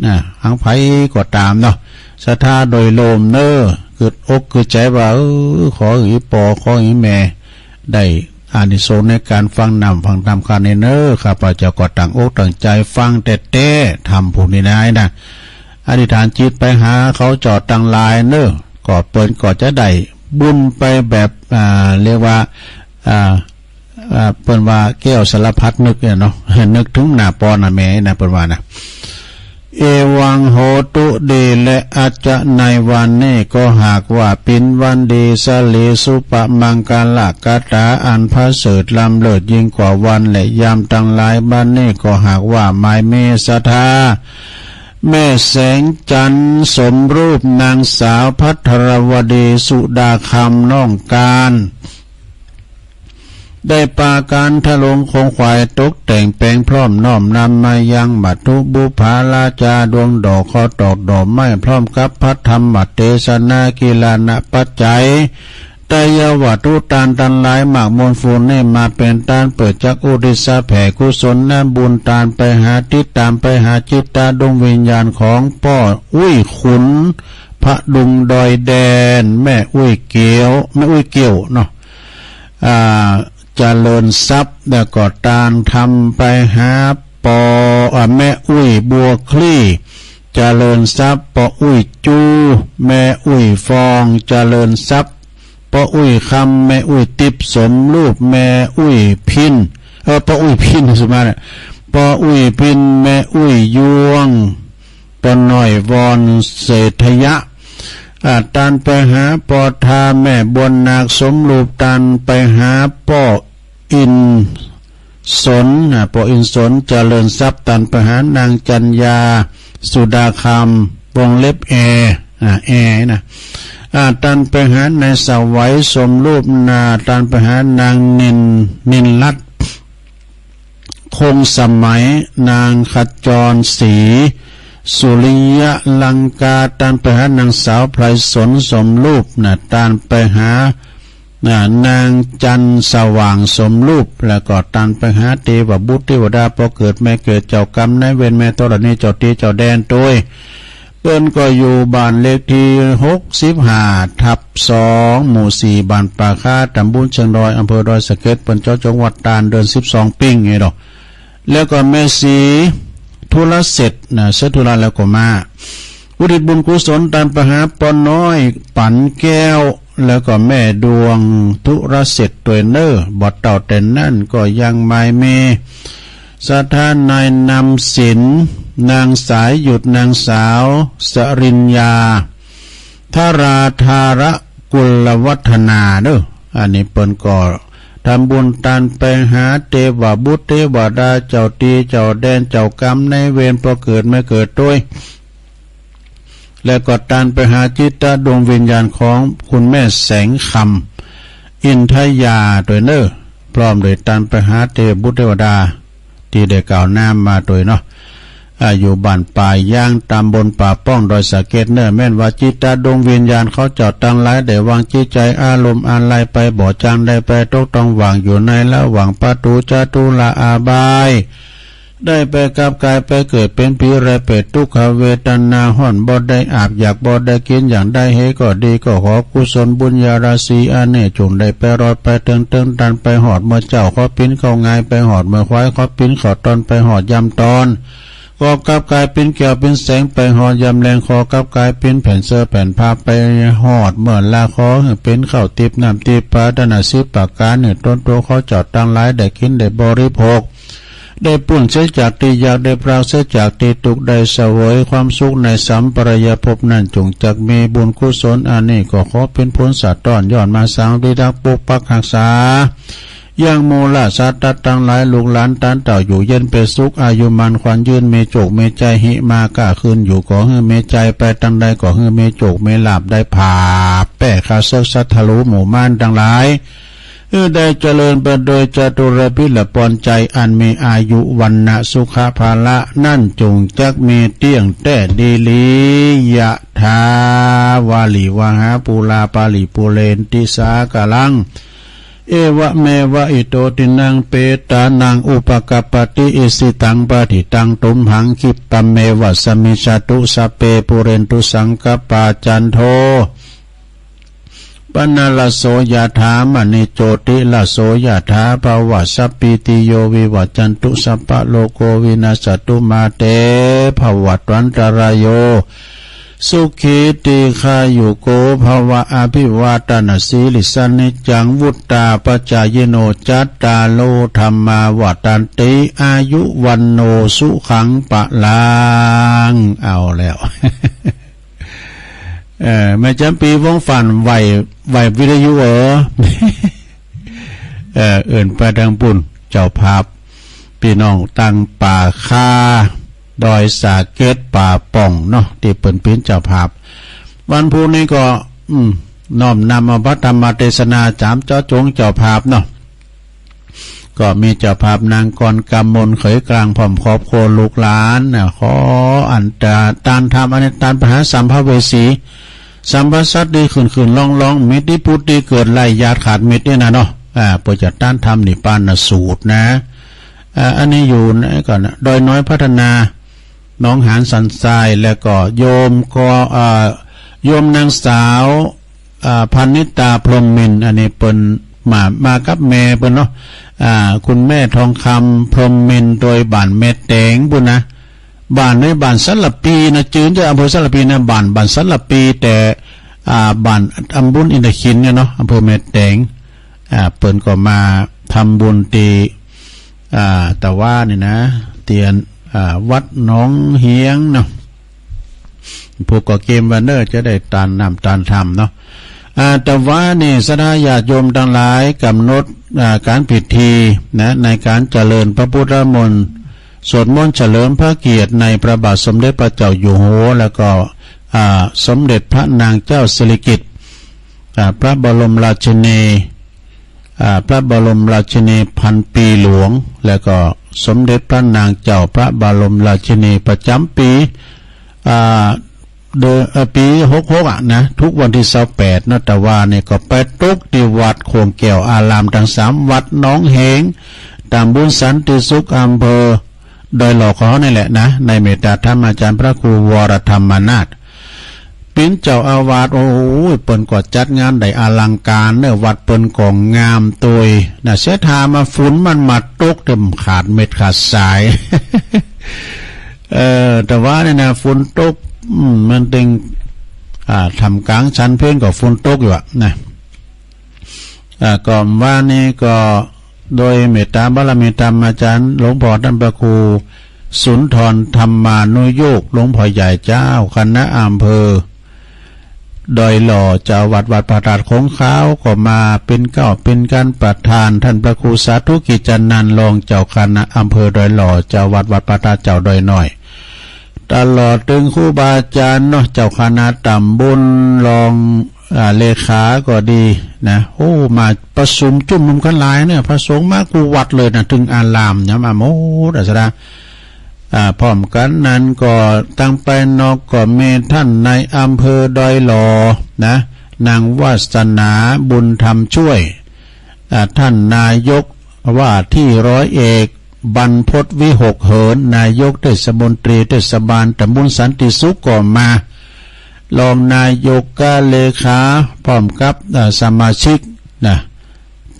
หังไผก็ตามเนาะศรัทธาโดยโลมเด้อเกิดอกเกิดใจว่าขออีปอขออีแม่ได้อานิสงส์ในการฟังนำฟังธรรมคาเนเนอร์ข้าพเจ้าก็ตั้งอกตั้งใจฟังแต่ทำผู้นี้ได้นะอธิษฐานจิตไปหาเขาจอดตั้งลายเนอก็เปิดก็จะได้บุญไปแบบเรียกว่าเปิดว่าแก้วสารพัดนึกเนี่ยเนาะนึกถึงหน้าปอนะแม่นะเปิดว่านะเอวังโหตุดีและอาจจะในวันนี้ก็หากว่าเป็นวันดีสลีสุปมังกาลกตาอันพระเสดลำเลิศยิ่งกว่าวันและยามตั้งหลายบ้านนี้ก็หากว่าหมายเมศรัทธาแม่แสงจันทร์สมรูปนางสาวภัทรวดีสุดาคำน้องการได้ปาการทะลงคงควายตกแต่งแปลงพร้อมน้อมนำมายังบัตถุบุภาราจาดวงดอกคอตอกดอกไม้พร้อมกับพระธรรมเทศนากีฬานะปัจจัยแต่ยาวัตถุตานตันหลายหมากมนฟูนนี่มาเป็นตานเปิดจักอุทิศแผ่กุศลน้ำบุญตานไปหาทิศตามไปหาจิตตาดวงวิญญาณของพ่ออุ้ยขุนพระดุงดอยแดนแม่อุ้ยเกี่ยวเนาะเจริญทรัพย์แล้วก็ตานทำไปหาแม่อุ้ยบัวคลี่เจริญทรัพย์ปออุ้ยจูแม่อุ้ยฟองเจริญทรัพย์ปออุ้ยคำแม่อุ้ยติบสมรูปแม่อุ้ยพินปออุ้ยพินสมาเนี่ยปออุ้ยพินแม่อุ้ยยวงปอหน่อยวอนเศรษฐยะตานไปหาปอทาแม่บนนาคสมรูปตานไปหาปออินสนปออินสนเจริญทรัพย์ตานไปหานางจัญญาสุดาคำวงเล็บแอนะตานไปหานายสวัยสมรูปนาตานไปหานางนินลัดคงสมัยนางขจรศรีสุริยะลังกาตานไปหานางสาวไพรสนสมรูปตานไปหานางจันสว่างสมรูปแล้วก็ตานไปหาเทวบุตรเทวดาพอเกิดแม่เกิดเจ้ากรรมนายเวรแม่ธรณีเจ้าตีเจ้าแดนโดย เปิ้นก็อยู่บ้านเลขที่65/2หมู่4บ้านป่าค่าตำบลเชียงดอยอำเภอดอยสะเก็ดเปิ้นเจ้าจังหวัดตราดเดือน12ปิ้งไงดอกแล้วก็แม่สีธุระเสร็จนะเสร็จธุระแล้วก็มาอุทิศบุญกุศลตามประหาปอนน้อยปันแก้วแล้วก็แม่ดวงธุระเสร็จตัวเนอร์บ่เต่าแต่นั่นก็ยังไม่เมสถานนายนำศิลนางสายหยุดนางสาวสริญญาธาราธาระกุลวัฒนาเด้ออันนี้เปิ้นก็ทำบุญตานไปหาเทวบุตรเทวดาเจ้าตีเจ้าแดนเจ้ากรรมในเวรพอเกิดไม่เกิดด้วยแล้วก็ตานไปหาจิตดวงวิญญาณของคุณแม่แสงคำอินทยาโดยเนอพร้อมโดยตานไปหาเทวบุตรเทวดาที่ได้กล่าวน้ำมาโดยเนาะอยู่บ้านป่ายย่างตำบลป่าป้องดอยสะเก็ดเนื้อแม่นว่าจิตดวงวิญญาณเขาจอดตั้งหลายได้วางจิตใจอารมณ์อะไรไปบ่จางได้ไปตกต้องวางอยู่ในละหว่างประตูจตุละอาบายได้ไปกับกายไปเกิดเป็นผีไรเป็ดทุกขเวทนาห่อนบ่ได้อาบอยากบ่ได้กินอย่างได้เฮก็ดีก็ขอกุศลบุญญาราศีอาเนจงได้ไปรอดไปเติงดันไปหอดเมื่อเจ้าขอปิ้นเข้าง่ายไปหอดเมื่อควายขอปิ้นขอตอนไปหอดยำตอนขอกับกายเป็นแก้วเป็นแสงไปหอดยำแรงขอกับกายเป็นแผ่นเสื้อแผ่นผ้าไปหอดเมื่อลาขอเป็นข้าวติบน้ำติบปลาดนาซิปากกาเนี่ยต้นตัวเขาจอดตั้งหลายได้กินได้บริโภคได้ปุ่นเสียจากตีอยากได้ปราศเสียจากตีตุกได้เสวยความสุขในสัมปรายภพนั้นจงจักมีบุญกุศลอันนี้ก็ขอเป็นผลสัตว์ต้อนย้อนมาสร้างดีดักปกปักรักษาอย่างโมละสัตว์ตั้งหลายลูกหลานตันเต่าอยู่เย็นเป็นสุขอายุมันควันยืนเมโจกเมใจหิมากล้าขึ้นอยู่ก่อให้เมใจไปตั้งใดก่อให้เมโจกเมลาบได้ผ่าแป้คาเซกสัทธลุหมู่ม่านตั้งหลายได้เจริญไปโดยจตุรพิลปรใจอันมีอายุวันนะสุขภาละนั่นจงจักมีเตี้ยงแต่ดีลียะทาวาลีวหาปูลาปาลิปูเรนติสากาลังเอวะเมวะอิโตตินังเปตานังอุปกัปปติอิสิตังปะทิตังตุมหังคิปตัมเมวะสมิชตุสเปปุเรนตุสังกปาจันโทปนาลโสยถามณิโจติลโสยถาภวะสัพพิติโยวิวัจจันตุสัพพะโลกวินาศตุมาเตภวัตวันตรายโยสุขีติขายุโกภวะอภิวาตนาสีลิสนิจังวุตตาปจายโนจัตตาโลธรรมาวัตันติอายุวันโนสุขังปะลังเอาแล้วไม่จำปีวงฝันไหววิทยุเอื่นไปทางปุ่นเจ้าภาพพี่น้องตั้งป่าคาดอยสาเกตป่าป่องเนาะที่เปิ่นเป็นเจ้าภาพวันพุธนี้ก็น้อมนำเอาพระธรรมเทศนาจามเจ้าจงเจ้าภาพเนาะก็มีเจ้าภาพนางกรกำมลเขยกลางพร้อมครอบครัวลูกหลานเนี่ยขออันตานทำอันตานปัญหาสัมภเวสีสัมภสัตดีขึ้นล่องมิตรที่พุทธิเกิดไล่ญาติขาดมิตรเนี่ยนะเนาะเพื่อจะต้านทำนิพพานสูตรนะอันนี้อยู่นะก่อนนะโดยน้อยพัฒนาน้องหานสันทรายแล้วก็โยมนางสาวพันิตาพรหมมินอันนี้เป็นมากับแม่เป็นเนาะคุณแม่ทองคำพรหมมินโดยบ้านเม็ดแดงบุญนะบ้านในบ้านสัลปีนะจื้นจะอำเภอสัลปีนะบ้านสัลปีแต่บ้านอำบุญอินทขินเนี่ยเนาะอำเภอเม็ดแดงเปิ้นก็มาทำบุญตีแต่ว่านี่นะเตียนวัดหนองเฮียงเนาะพวกก็เกมวันเนอร์จะได้ตานนำตานทำเนาะแต่ว่านี่สดาญาติโยมทั้งหลายกำหนดการพิธีนะในการเจริญพระพุทธมนต์สวดมนต์เฉลิมพระเกียรติในพระบาทสมเด็จพระเจ้าอยู่หัวแล้วก็สมเด็จพระนางเจ้าสิริกิติ์พระบรมราชินีพันปีหลวงแล้วก็สมเด็จพระนางเจ้าพระบรมราชินีประจำปีโดยปี66นะทุกวันที่28นะแต่ว่าเนี่ยก็ไปตกที่วัดโคงแก้วอารามทั้ง3วัดน้องเหงตำบลสันติสุขอำเภอ โดยหลอกเขานี่แหละนะในเมตตาธรรมอาจารย์พระครูวรธรรมนาถปิ้นเจ้าอาวาสโอ้ยเปิ้นก็จัดงานได้อลังการเนอะวัดเปิ้นก็งามตัวยน่ะเสียทามาฝุ่นมันมาตกเต็มขาดเม็ดขาดสาย แต่ว่าเนี่ยนะฝุ่นตกมันตึงทำกลางชั้นเพื่อนก็ฝุ่นตกอยู่อะนะก่อนว่านี่ก็โดยเมตตาบารมีธรรมอาจารย์หลวงพ่อท่านพระครูสุนทรธรรมานุโยกหลวงพ่อใหญ่เจ้าคณะอำเภอดอยหล่อเจ้าวัดพระธาตุคงขาวก็มาเป็นการประธานท่านพระครูสาธุกิจจันนันท์รองเจ้าคณะอำเภอดอยหล่อเจ้าวัดพระธาตุเจ้าดอยน้อยตลอดถึงครูบาอาจารย์เนาะเจ้าคณะตำบลรองเลขาก็ดีนะโอ้มาประชุมจุ่มนุมกันหลายเนี่ยพระสงฆ์มากูวัดเลยนะถึงอารามเนี่ยมาโมดาสดาพร้อมกันนั้นก็ตั้งไปนอกก็มีท่านในอำเภอดอยหล่อนะนางวาสนาบุญธรรมช่วยท่านนายกว่าที่ร้อยเอกบรรพตวิหกเหินนายกเทศมนตรีเทศบาลตำบลสันติสุขก็มารองนายกเลขาพร้อมกับสมาชิกนะ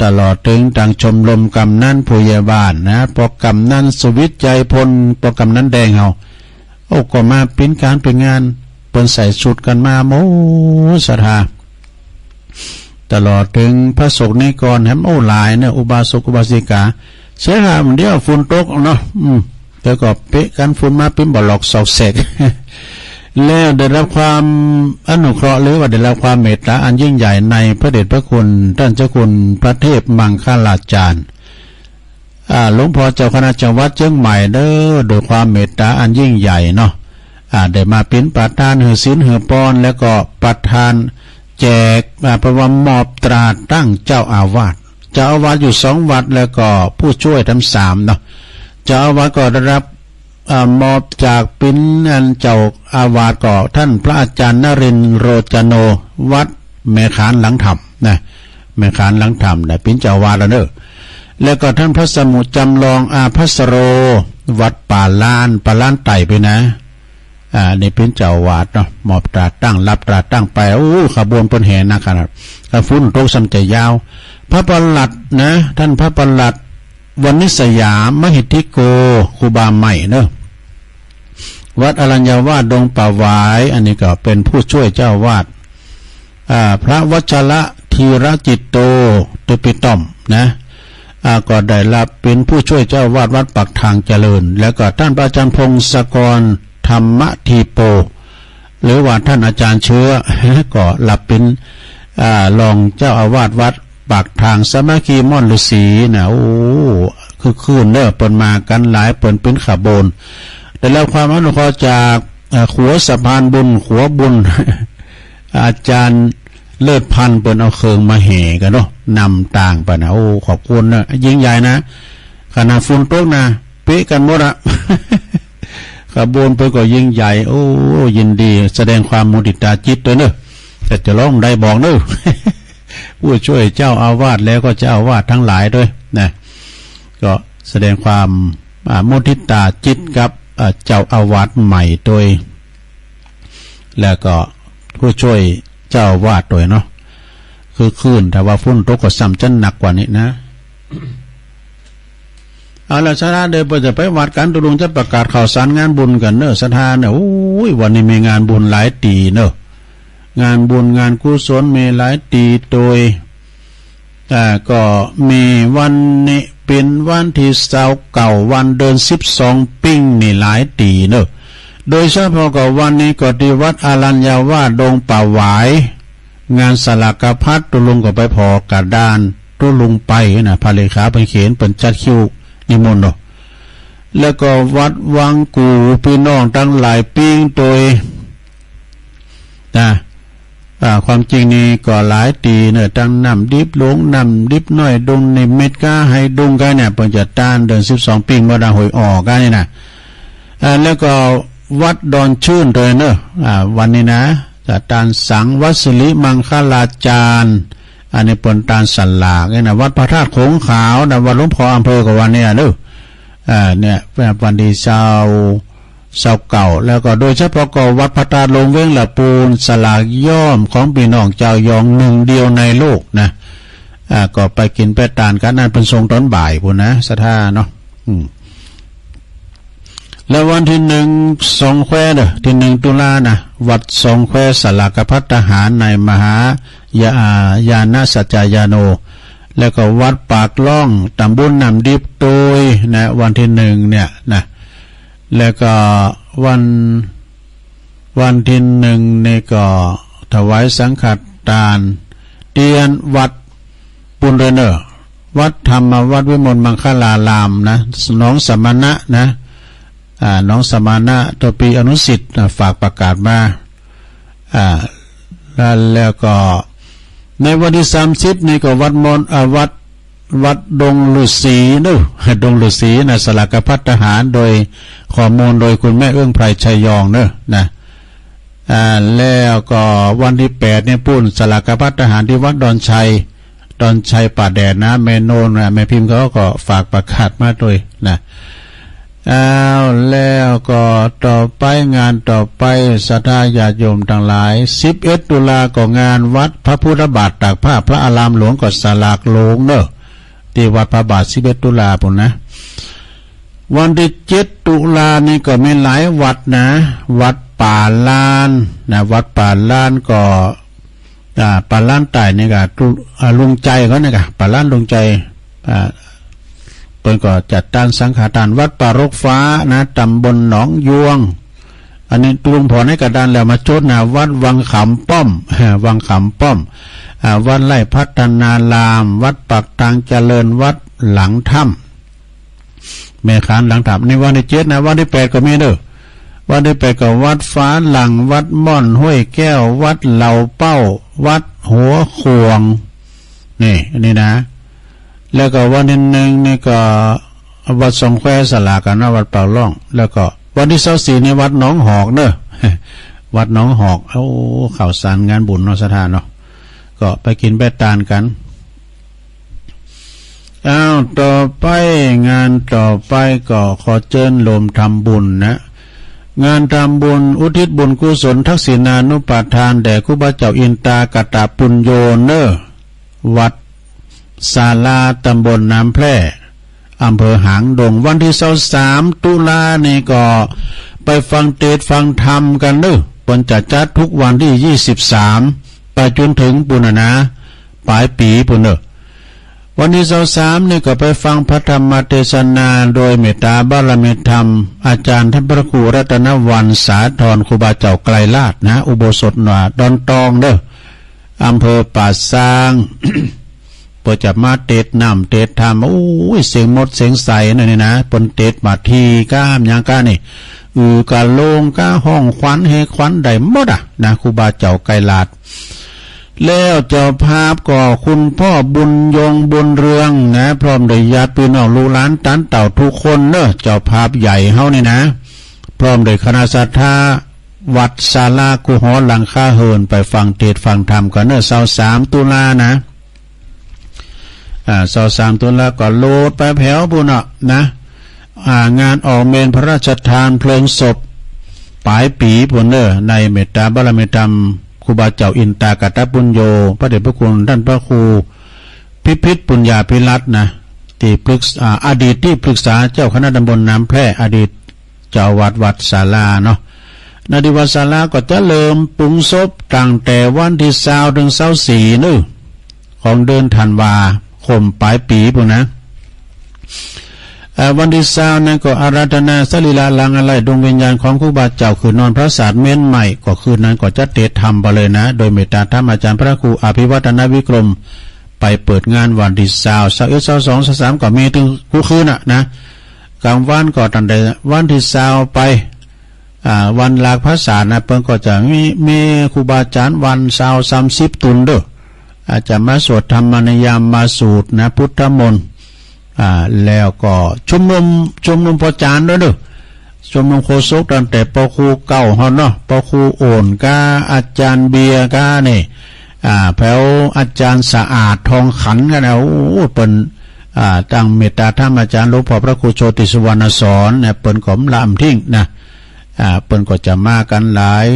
ตลอดถึงทางชมรมกำนันผู้ใหญ่บ้านนะพอกำนันสวิทย์ใจพลพอกำนันแดงเฮาโอ้ก็มาปิ้นการเป็นงานเปิ้นใส่ชุดกันมาโมศรัทธาตลอดถึงพระสงฆ์นิกรแหมโอ้หลายเนี่ยอุบาสกอุบาสิกาเสียหามเดียวฝุ่นตกเนาะแต่ก็เป๊ะกันฝุ่นมาปิ้นบ่หลอกสอกเสกแล้วได้รับความอนุเคราะห์หรือว่าได้รับความเมตตาอันยิ่งใหญ่ในพระเดชพระคุณท่านเจ้าคุณพระเทพมังคลาจารย์หลวงพ่อเจ้าคณะจังหวัดเชียงใหม่เด้อโดยความเมตตาอันยิ่งใหญ่เนาะได้มาเป็นประธานเหือศีลเหือปอนแล้วก็ประธานแจกประวัติมอบตราตั้งเจ้าอาวาสอยู่2 วัดแล้วก็ผู้ช่วยทั้ง3เนาะเจ้าอาวาสก็ได้รับมอบจากปิ้นอันเจ้าอาวาสก็ท่านพระอาจารย์นรินทร์โรจโนวัดแม่ขานหลังธรรมนะแม่ขานหลังธรรมได้ปิ้นเจ้าอาวาสแล้วเนอะแล้วก็ท่านพระสมุจำลองอาภัสโรวัดป่าล้านไต่ไปนะนี่ปิ้นเจ้าอาวาสเนาะมอบตราตั้งรับตราตั้งไปโอ้ขบวนเปิ้นแห่นะขนาดกระฟุ้นโตสำใจยาวพระปลัดนะท่านพระปลัดวันนิสยามมหิทธิโกครูบาใหม่เนอะวัดอรัญญาวาสดงป่าหวายอันนี้ก็เป็นผู้ช่วยเจ้าวาดพระวัชระธีรจิตโตตุปิต้อมนะก็ได้รับเป็นผู้ช่วยเจ้าวาดวัดปักทางเจริญแล้วก็ท่านอาจารย์พงศกรธรรมทีโปหรือว่าท่านอาจารย์เชื้อก็รับเป็นรองเจ้าอาวาสวัดปากทางสมัคคีม่อนฤาษีนะโอ้คือคืนเด้อเปิ่นมากันหลายเปิ่นเป็นขบวนแต่แล้วความอนุเคราะห์จากขัวสะพานบุญขัวบุญ อาจารย์เลิศพันธ์เปิ่นเอาเคืองมาแห่กันเนาะนำต่างไปนะโอ้ขอบคุณนะยิ่งใหญ่นะขณะฝุ่นตกนะเป๊ะกันหมดอะ ขบวนเปิ่นก็ยิ่งใหญ่โอ้ยินดีแสดงความมุทิตาจิตด้วยเนอะแต่จะร้องได้บอกเนอะ ผู้ช่วยเจ้าอาวาสแล้วก็เจ้าอาวาสทั้งหลายด้วยนะก็แสดงความมุทิตาจิตกับเจ้าอาวาสใหม่โดยแล้วก็ผู้ช่วยเจ้าอาวาสโดยเนาะคือคืนแต่ว่าฝุ่นตกก็ซ้ำจันหนักกว่านี้นะเอาละสถานเดินไปจะไปวัดกันตุลงจะประกาศข่าวสารงานบุญกันเนอะสถานเนี่ยโอ้ยวันนี้มีงานบุญหลายตีเนอะงานบุญงานกุศลมีหลายตีโดยก็มีวันนี้เป็นวันที่29วันเดือน12ปิ้งนี่หลายตีเนอะโดยเฉพาะกับวันนี้ก็ที่วัดอรัญญาวาสดงป่าหวายงานสลักพัดตุลุงก็ไปพอกระดานตุลุงไปนะพระเลขาเป็นเขียนเป็นจัดคิวนิมนต์เนาะแล้วก็วัดวังกูพี่น้องตั้งหลายปิ้งโดยความจริงนี่ก็หลายตีเนี่ยตั้งนำดิบหลงนำดิบน้อยดงในเม็ดก้าให้ดงกันเนี่ยเปิ่นจะต้านเดือน12ปีมาดาหวยออกกันนี่นะแล้วก็วัดดอนชื่นเลยเนอะวันนี้นะจะต้านสังวัดสิริมังคลาจารย์อันนี้เปิ่นต้านสันหลากนี่นะวัดพระธาตุโขงขาวนะวัดหลวงพ่ออำเภอกับวันนี้เนอะ เนี่ยวันที่เช้าเก่าแล้วก็โดยเฉพาะก็วัดพระธาตุลงเว้งละปูนสลากย่อมของพี่น้องเจ้ายองหนึ่งเดียวในโลกนะก็ไปกินไปตานกันนั่นเป็นทรงตอนบ่ายพุ่นนะสถาเนาะแล้ววันที่1 2 แควที่1 ตุลานะวัด2 แควสลากพัฒทหารในมหายาณสัจจายาโนแล้วก็วัดปากล่องตำบลน้ำดิบโดยนะวันที่1เนี่ยนะแล้วก็วันที่1นี่ก็ถวายสังฆทานเตียนวัดปุณเรเนอร์วัดธรรมวัดวิมลมังคลารามนะน้องสมณะนะน้องสมณะตัวปีอนุสิทธิ์ฝากประกาศมาแล้วก็ในวันที่30นี่ก็วัดวัดดงฤาษีเนอะดงฤาษีนะสลากพัฒทหารโดยข้อมูลโดยคุณแม่เอื้องไพรชัยยองเนอะนะแล้วก็วันที่8เนี่ยปุ้นสลากพัฒทหารที่วัดดอนชัยป่าแดดนะแม่โนนแม่พิมพ์เขาก็ฝากประกาศมาด้วยนะแล้วก็ต่อไปงานต่อไปศรัทธาญาติโยมทั้งหลาย11 ตุลาก็งานวัดพระพุทธบาทตากผ้าพระอารามหลวงก็สลากโลงเนอะที่วัดพระบาท11 ตุลาปุ่นนะวันที่7 ตุลานี่ก็มีหลายวัดนะวัดป่าลานนะวัดป่าลานก็ป่าล้านใต้นี่ก็ลุงใจเขาเนี่ยก็ป่าล้านลุงใจเปิ้นก็จัดตั้งสังฆทานวัดป่ารกฟ้านะตำบลหนองยวงอันนี้ตุงพอให้กระดานแล้วมาโจทย์นะวัดวังขำป้อมวังขำป้อมวัดไร่พัฒนารามวัดปักทางเจริญวัดหลังถ้ำแม่ขานหลังถ้ำในวันที่7นะวันที่8ก็มีเด้อวันที่8ก็วัดฟ้าหลังวัดม่อนห้วยแก้ววัดเหล่าเป้าวัดหัวขวงนี่อันนี้นะแล้วก็วันที่1นี่ก็วัด2 แควสลากันนะวัดปากล่องแล้วก็วันที่24ในวัดหนองหอกเนอะวัดหนองหอกข่าวสารงานบุญเนาะสถานเนาะก็ไปกินไปตานกันต่อไปงานต่อไปก็ขอเชิญโลมทำบุญนะงานทำบุญอุทิศบุญกุศลทักษิณานุปทานแด่ครูบาเจ้าอินตากตปุญโยเนอวัดศาลาตำบลน้ำแพร่อำเภอหางดงวันที่23 ตุลานี่ก็ไปฟังเทศน์ฟังธรรมกันเนอะบนจัดทุกวันที่23ไปจนถึงปุณนะปลายปีปุณเนอะวันที่23นี่ก็ไปฟังพระธรรมเทศนาโดยเมตตาบารมีธรรมอาจารย์ท่านพระครูรัตนวรรณสาธรครูบาเจ้าไกลลาดนะอุโบสถหนาดอนตองเด้ออำเภอป่าซางเปิดจับมาเทศน้ำเทศธรรมเสียงมดเสียงใสนี่นะปนเทศมาทีก้ามยังก้านี่กะโลงก้าห้องควันเฮควันใดหมดนะครูบาเจ้าไกลลาดแล้วเจ้าภาพก็คุณพ่อบุญยงบุญเรืองนะพร้อมด้วยญาติพี่น้องลูกหลานตันเต่าทุกคนเนอะเจ้าภาพใหญ่เฮานี่นะพร้อมด้วยคณะศรัทธาวัดศาลากุหอหลังคาเฮินไปฟังเทศน์ฟังธรรมกันเนอะ23 ตุลานะ23 ตุลาก็โลดไปแผ่วบุญนะงานออกเมนพระราชทานเพลิงศพปลายปีพุ่นเนอในเมตตาบารมีธรรมครูบาเจ้าอินตากตปุญโยพระเดชพระคุณท่านพระครูพิพิธปุญญาภิรัตน์นะที่ปรึกษาอดีตที่ปรึกษาเจ้าคณะตำบลน้ำแพร่อดีตเจ้าวัดศาลาเนาะนาดิวัดศาลาก็จะเริ่มปรุงศพตั้งแต่วันที่20 ถึง 24นู่นของเดือนธันวาคมปลายปีพุ่นนะวันที่20นั้นก็อาราธนาสรีระลังอะไรดวงวิญญาณของครูบาเจ้าคือนอนพระศาสตร์เม้นใหม่ก็คืนนั้นก็จะเทศธรรมไปเลยนะโดยเมตตาธรรมอาจารย์พระครูอภิวัฒนวิกรมไปเปิดงานวันที่21 22 23ก็มีถึงคู่คืนนะกลางวันก็ตั้งแต่วันที่20ไปวันหลากพระศาสตร์นะเพิ่นก็จะมีครูบาอาจารย์วัน30 ตุลเด้ออาจจะมาสวดธรรมนิยามมาสูตรนะพุทธมนต์แล้วก็ชุมนุมพอจานด้วยเด้อชุมนุมโคศกตั้งแต่ปครูเก่าเฮาเนาะปครูโอนกาอาจารย์เบียร์กานี่แถวอาจารย์สะอาดทองขันกันนะเปิ้น ตั้งเมตตาธรรมอาจารย์หลวงพ่อพระครูโชติสุวรรณสอนเนี่ยเปิ้นก็ลำทิ้งนะเปิ้นก็จะมากันหลาย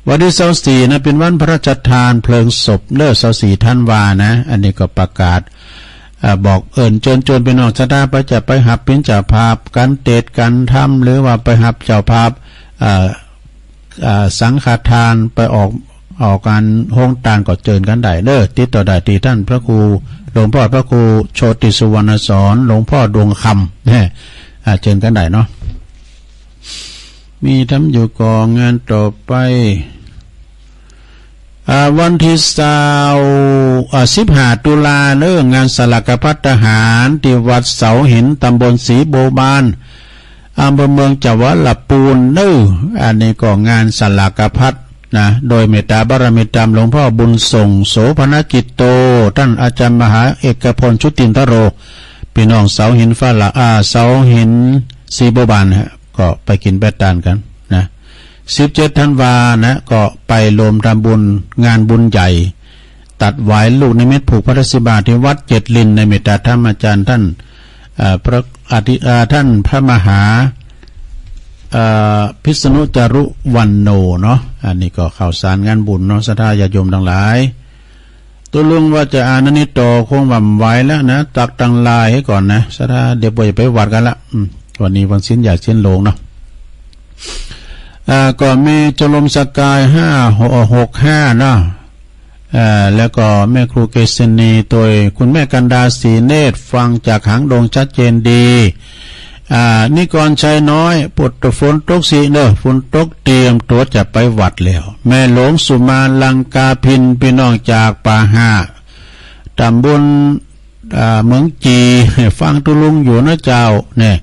วันที่24นะเป็นวันพระราชทานเพลิงศพเลิศ24ธันวานะอันนี้ก็ประกาศบอกเอิญเชิญเป็นออกชะตาไปจะไปหับเป็นเจ้าภาพกันเตดกันทำหรือว่าไปหับเจ้าภาพสังฆทานไปออกการโฮงตานก็เจิญกันได้เด้อติดต่อได้ที่ท่านพระครูหลวงพ่อพระครูโชติสุวรรณสอนหลวงพ่อดวงคำเนี่ยเจิญกันได้เนาะมีทำอยู่ก่องานต่อไปวันที่15 ตุลาเรื่องงานสลักภัตทหารที่วัดเสาหินตำบลศรีโบบานอำเภอเมืองจังหวัดลำพูนอันนี้ก็งานสลักภัตนะโดยเมตตาบารมีธรรมหลวงพ่อบุญส่งโสภณกิจโตท่านอาจารย์มหาเอกพลชุตินทโรพี่น้องเสาหินฟ้าละเสาหินศรีโบบานก็ไปกินแบดตานกันนะ17 ธันวานะก็ไปรวมทำบุญงานบุญใหญ่ตัดหวายลูกนิมิตผูกพระศิบาที่วัดเจ็ดลินในเมตตาธรรมอาจารย์ท่านพระท่านพระมหาพิษณุจารุวันโนเนาะอันนี้ก็ข่าวสารงานบุญเนาะศรัทธาญาติโยมทั้งหลายตัวลุงว่าจะอ่านนิโตคงบ่มไว้แล้วนะตักตังลายให้ก่อนนะศรัทธาเดี๋ยวไปวัดกันละวันนี้วันสิ้นใหญ่สิ้นโลงเนาะก็มีจลมสกาย565เนาะแล้วก็แม่ครูเกษณีตัวคุณแม่กันดาศรีเนตรฟังจากหางดงชัดเจนดีนิกรชัยน้อยปวดฝนตกสีเนอะฝนตกเตรียมตัวจะไปวัดแล้วแม่หลวงสุมาลังกาพินพี่น้องจากป่าห้าตำบลเมืองจีฟังตุลุงอยู่นะเจ้าเนี่ย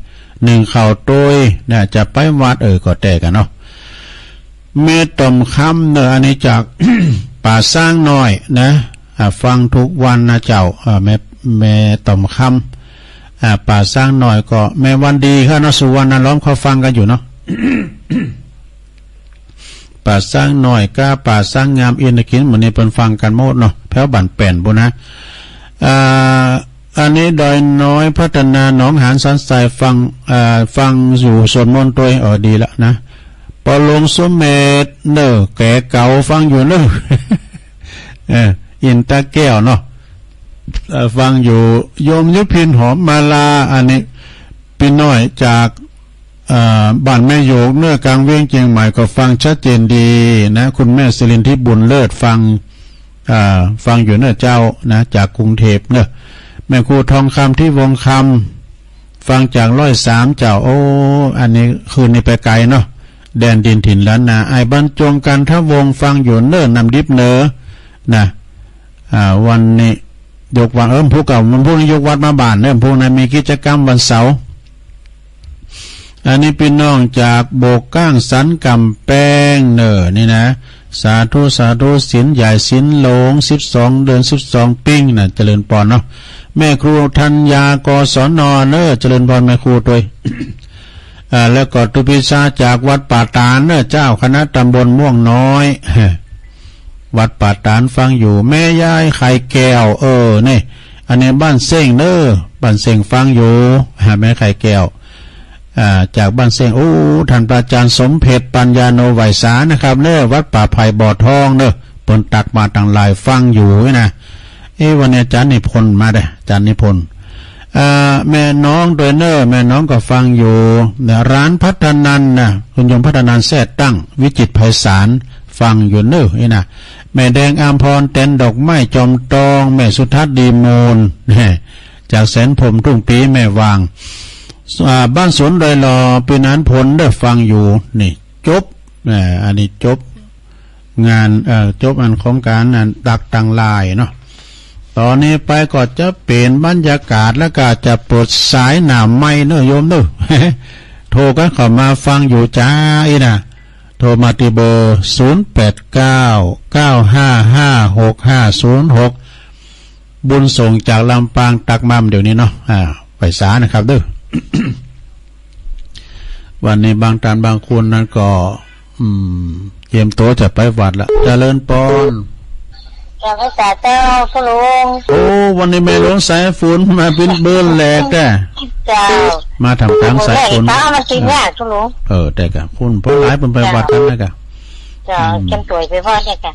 1ข่าวโตยเนี่ยจะไปวัดก็แต่กันเนาะเมตมคำเนอะอันนี้จาก ป่าสร้างน้อยนะฟังทุกวันนะเจ้าแม่ตมคำป่าสร้างน้อยก็แม่วันดีค่ะนะสุวรรณล้อมเขาฟังกันอยู่เนาะ ป่าสร้างน้อยก้าป่าสร้างงามอินทกินเหมือนนี้เป็นฟังกันหมดเนาะแพ้วบั่นแป่นบุนะอันนี้ดอยน้อยพัฒนาหนองหานสันทรายฟังอยู่สวดมนต์ตัวดีละนะปอลงสมเมตเนอแก่เก่าฟังอยู่เนอ อินตาแก้วเนาะฟังอยู่โยมยุพินหอมมาลาอันนี้พี่น้อยจากบ้านแม่โยกเนื้อกลางเวียงเชียงใหม่ก็ฟังชัดเจนดีนะคุณแม่สิรินทิบุญเลิศฟังอยู่เนื้อเจ้านะจากกรุงเทพเนอะแม่ครูทองคำที่วงคำฟังจาก103เจ้าโอ้อันนี้คืนนี้ไปไกลเนาะแดนดินถิ่นล้านนาไอ้บรรจงกันทวงฟังอยู่เนิ่นนำดิบเนอนะวันนี้ยกวัดผู้เก่ามันพวกนี้ยกวัดมาบ้านพวกนั้นมีกิจกรรมวันเสาร์อันนี้พี่น้องจากโบกก้างสันกำแป้งเนอนี่นะสาธุศีลใหญ่ศีลโหลง12 เดือน 12ปิ้งนะเจริญพรเนาะแม่ครูธัญญากศนเนอเจริญพรแม่ครูตัว แล้วก็ตุปิชาจากวัดป่าตานเนอเจ้าคณะตำบลม่วงน้อย วัดป่าตานฟังอยู่แม่ยายไข่แก้วนี่อันนี้บ้านเส้งเนอบ้านเส้งฟังอยู่แม่ไข่แก้วจากบ้านเส้งท่านอาจารย์สมเพชรปัญญาโนไวสานะครับเนอวัดป่าไผ่บ่อทองเนอปนตักมาต่างหลายฟังอยู่นะวันนี้อาจารย์นิพนธ์มาได้อาจารย์นิพนธ์แม่น้องโดยเนอร์แม่น้องก็ฟังอยู่ร้านพัฒนันนะคุณยมพัฒนันแท้ตั้งวิจิตรไพศาลฟังอยู่เนอร์นะแม่แดงอามพรเต็นดอกไม้จอมตองแม่สุทัศน์ดีมูลจากแสนผมทุ่งปีแม่วางบ้านสวนโดยรอปีนั้นผลได้ฟังอยู่นี่จบอันนี้จบงานจบอันของการดักตังลายเนาะตอนนี้ไปก็จะเปลี่ยนบรรยากาศแล้วก็จะปลดสายหนามไม้เนอะโยมเนอะ โทรกันเข้ามาฟังอยู่จ้านะโทรมาที่เบอร์0899556506บุญส่งจากลำปางตักมัมเดี๋ยวนี้เนาะไปสานะครับเด้อ วันนี้บางท่านบางคนนั้นก็เตรียมตัวจะไปวัดละเจริญปอน จากภาษาเจ้าทุลุงโอ้วันนี้แม่หลวงสายฝนมาเป็นเบิ้ลแหลกแต่เจ้ามาทำกลางสายฝนป้ามันกินยากทุลุงแต่กะคุณเพราะหลายเป็นไปวัดกันนะกะเจ้าแกมตัวไปพ่อเนี่ยกะ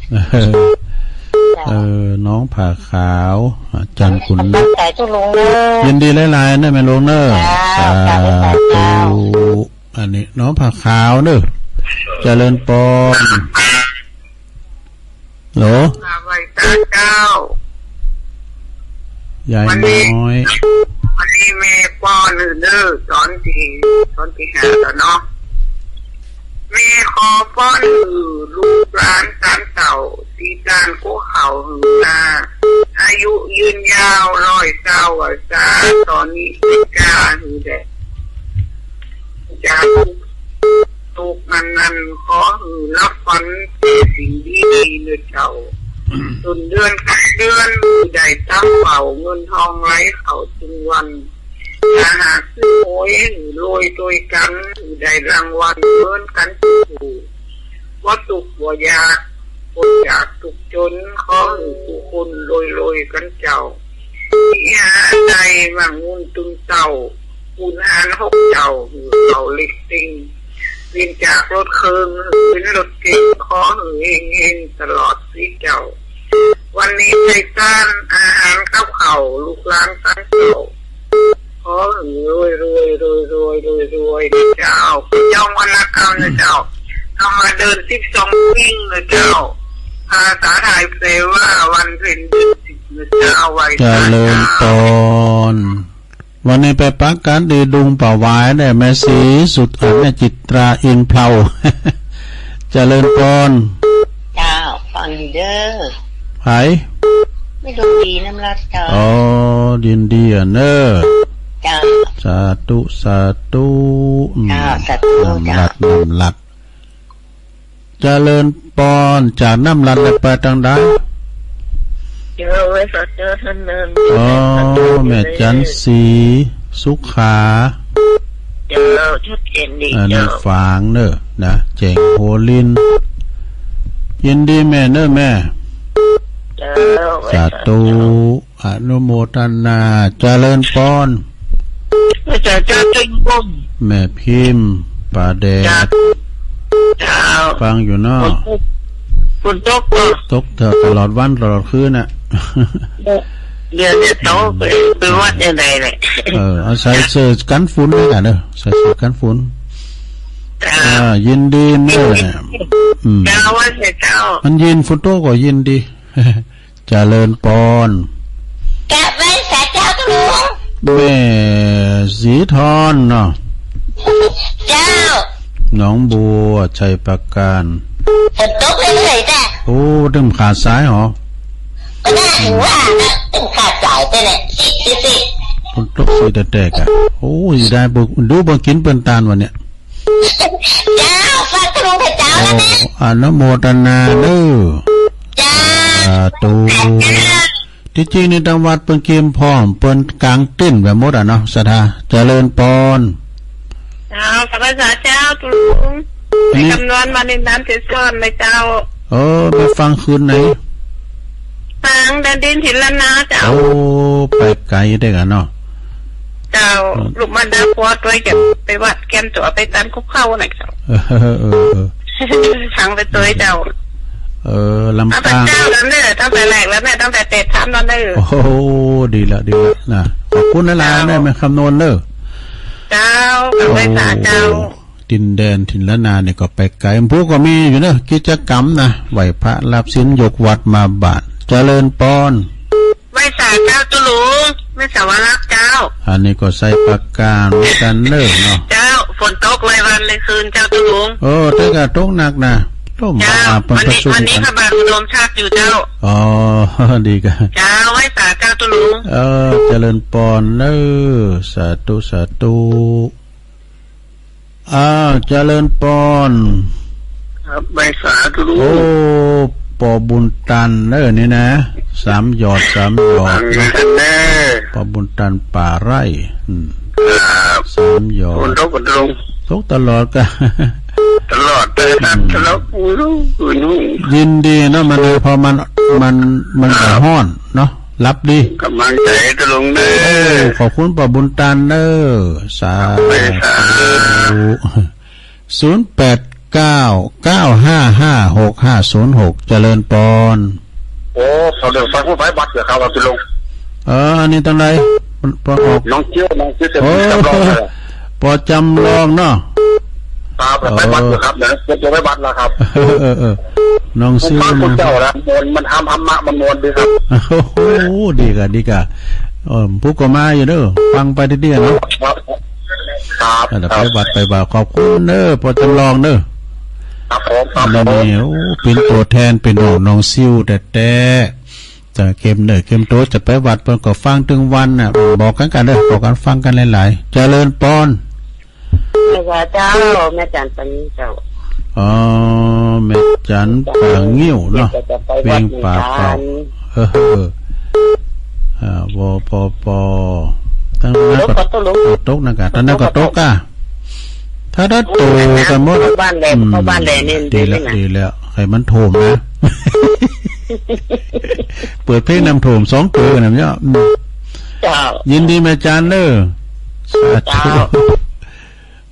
น้องผ่าขาวจันคุณตั้งใจทุลุงเนอะยินดีหลายๆนะแม่หลวงเนอะสาธุอันนี้น้องผ่าขาวเนอะเจริญปอนโหลไว้ตาเจ้ายายน้อยวันนี้แม่ป้อนเด้อตอนที่หาแล้วเนาะแม่ขอป้อนลูกหลานตามเต่าตีจานกู้เขาหือนาอายุยืนยาว100 ว่าซาตอนนี้กาหือแดดจะตุกนั้นขอหือรับฟันสิ่งดีเนื้อเจ้าจนเดือนใหญ่ตั้งเป่าเงินทองไหลเขาถึงวันถ้าหากซื้อหวยรวยโดยกันได้รางวัลเงินกันถูกว่าตุกว่ายากคนอยากตุกจนขอให้ผู้คนรวยกันเจ้าที่หาใจว่างุนตึงเต่าคุณหาน6 เจ้าเขาเล็กติงวินจากรถเครื่องเป็นรถเก๋งขอให้เฮงตลอดสิเจ้าวันนี้ใจต้านอาหารข้าวเข่าลูกหลานตั้งเจ้าขอรวยเจ้าเจ้าวันละคำนะเจ้าเอามาเดิน12 วิ่งนะเจ้าภาษาไทยแปลว่าวันเพ็ญเดือน10นะเจ้าไว้เจริญปอนวันนี้ไปปักกันดีดุงป่าวายได้แม่สีสุดแม่จิตราอินเพลาเจริญปอนเจ้าฟังอยู่เด้อไผไม่ดูดีน้ำรัดเจ้าดินดีอ่ะเนอะจ้าสาธุจ้าสาธุน้ำลัดเจริญปอนจากน้ำลัดไปทางใดเจอไว้สักเจอท่านเนินแม่จันสีสุขาเจอชุดเย็นดีเจ้าฝางเนอะนะเจ๋งโฮลินยินดีแม่เนอะแม่สาธุอนุโมทนาเจริญปอนแม่พิมพ์ป่าแดดฟังอยู่เนาะฝนตกเถอะตลอดวันตลอดคืนน่ะเดี๋ยวโตไปวัดยังไงเลยเอาใส่เสื้อกันฝุ่นด้วยกันเด้อใส่เสื้อกันฝุ่นยินดีเนอะเจ้าว่าเจ้ามันยินฝนตกก็ยินดีเจริญปอนกะไว้สาเจ้าทุลุงแม่สีทอนเนาะเจ้าน้องบัวชัยประการฝนตกเลยจ้ะโอ้ตึงขาซ้ายหรอก็น่าถึงว่าตึงขาซ้ายไปเนี่ยสิฝนตกสีแดกอ่ะโอ้ยได้บุกดูบ่กินเปิ้นตาลวันเนี้ยเจ้าฟังทุลุงเจ้าแล้วนะอนุโมทนาเด้อจ้าตูที่จริงในจังหวัดเปิ้นเกมพร้อมเปิ้นกลางเต้นแบบหมดอ่ะเนาะสถาเจริญปอนพระภาษาเจ้าทุลุงไปคำนวณมาในน้ำเทศอนเลยเจ้าไปฟังคืนไหนฟังแดนดินถิ่นละนาเจ้าไปไกลได้กันเนาะเจ้าลูกมันดาควอดไว้เก็บไปวัดแกมตัวไปตันคุกเข้าหน่อยเจ้าฟังไปตัวเจ้าลำปางเจ้าแล้วเนี่ยตั้งแต่แรกแล้วเนี่ยตั้งแต่เตะถามนอนได้โอ้ดีละนะขอบคุณนะล่ะแม่แม่คำนวณเด้อเจ้ากับไว้สาเจ้าดินแดนถิ่นละนาเนี่ยก็ไปไกลพวกก็มีอยู่เนอะกิจกรรมนะไหวพระรับศีลยกวัดมาบาทเจริญปอนไว้สาเจ้าตุลุงไม่สาวรักเจ้าอันนี้ก็ใส่ปากกากันเนอะเนาะเจ้าฝนตกเลยวันเลยคืนเจ้าตุลุงแต่ก็ตกหนักนะต้มมาวันนี้พระบาทอุดมชาติอยู่เจ้าดีกันเจ้าไว้สาเจ้าตุลุงเจริญปอนเนอะสาธุเจริญปอนครับใบสาธุปอบุญตันเนอะนี่นะ3 หยอดนะปอบุญตันป่าไร่3 หยอดตกตลอดกัน ตลอดเลยนะตลอดปูรู้ปูนุ่ง ยินดีเนาะมันเลยพอมันก็ฮ้อนเนาะรับดี กำลังใจจะลงเด้ โอ้ อ ขอบคุณป้าบุญตันเด้อสาธุ0899556506เจริญปอน โอ้เขาเดินฟังผู้ไฟบัตรเดี๋ยวเขาเอาไปลง อันนี้ตั้งไรปอออก น้องเจี๊ยวจะ โอ้ มีจำลองเลย ปอจำลองเนาะ ตาไปบัตรครับนะจะไปบัตรแล้วครับ น้อง ผม ซื้อ ฟังคุ มา ณเจ้าแล้วมันทำมะมันนวลดีครับ โอ้โหดีกะผู้ก็มาอยู่เด้อฟังไปเรื่อยๆเนาะ ครับ แต่ไปบัดไปบ่าขอบคุณเด้อปอจำลองเด้อ ครับผมครับ แล้ว ผม นี่โอ้เป็นตัวแทนเป็นน้องซิวแต่จะเข้มเด้อเข้มโตจะไปวัดเพิ่นก็ฟังถึงวันน่ะบอกกันเด้อบอกกันฟังกันหลายๆเจริญปอน แม่ว่าเจ้าแม่จันปันเจ้า อ๋อแม่จันปางงิ้วเนาะ จะไป เพล วัด ง เหมือน ป่า กั เป่านวปตั้งนั้น ลูก ก็ ก็ต้องลูก ตกนะกะตั้งนั้นก็ตกอ่ะถ้าได้โตกันหมด เข้าบ้านแหลมเข้าบ้านแหลมนี่ ดีแล้วให้มันโถมนะ เปิดเพลงนำโถม2ตัวกันเนี่ย เจ้า ยินดีแม่จันเด้อสาธุ เจ้า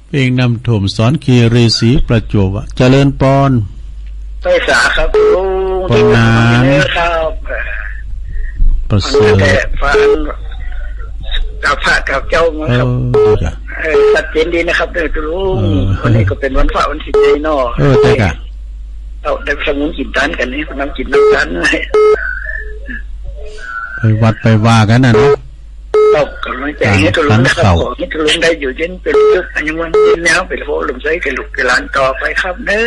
เพลงนำโถมสอนคีรีศรีประจวบเจริญปอน ไปสาครับลุง ปนาน ครับ ประเสริฐ แต่ฟันกับพระกับเจ้ามาครับ ดีกะ ชัดเจนดีนะครับเด้อจุลุง เออ วันนี้ก็เป็นวันพระวันสิบใจนอ แต่กะ เอาได้สมุนกินตันกันนี่น้ำกินน้ำตันเลย ไปวัดไปว่ากันน่ะเนาะ เอากำลังใจให้จุลุงนะครับขอให้จุลุงได้อยู่เย็นเป็นยุคอันยังวันนี้แล้วเป็นโฟลมใสกับลูกกับหลานต่อไปครับเด้อ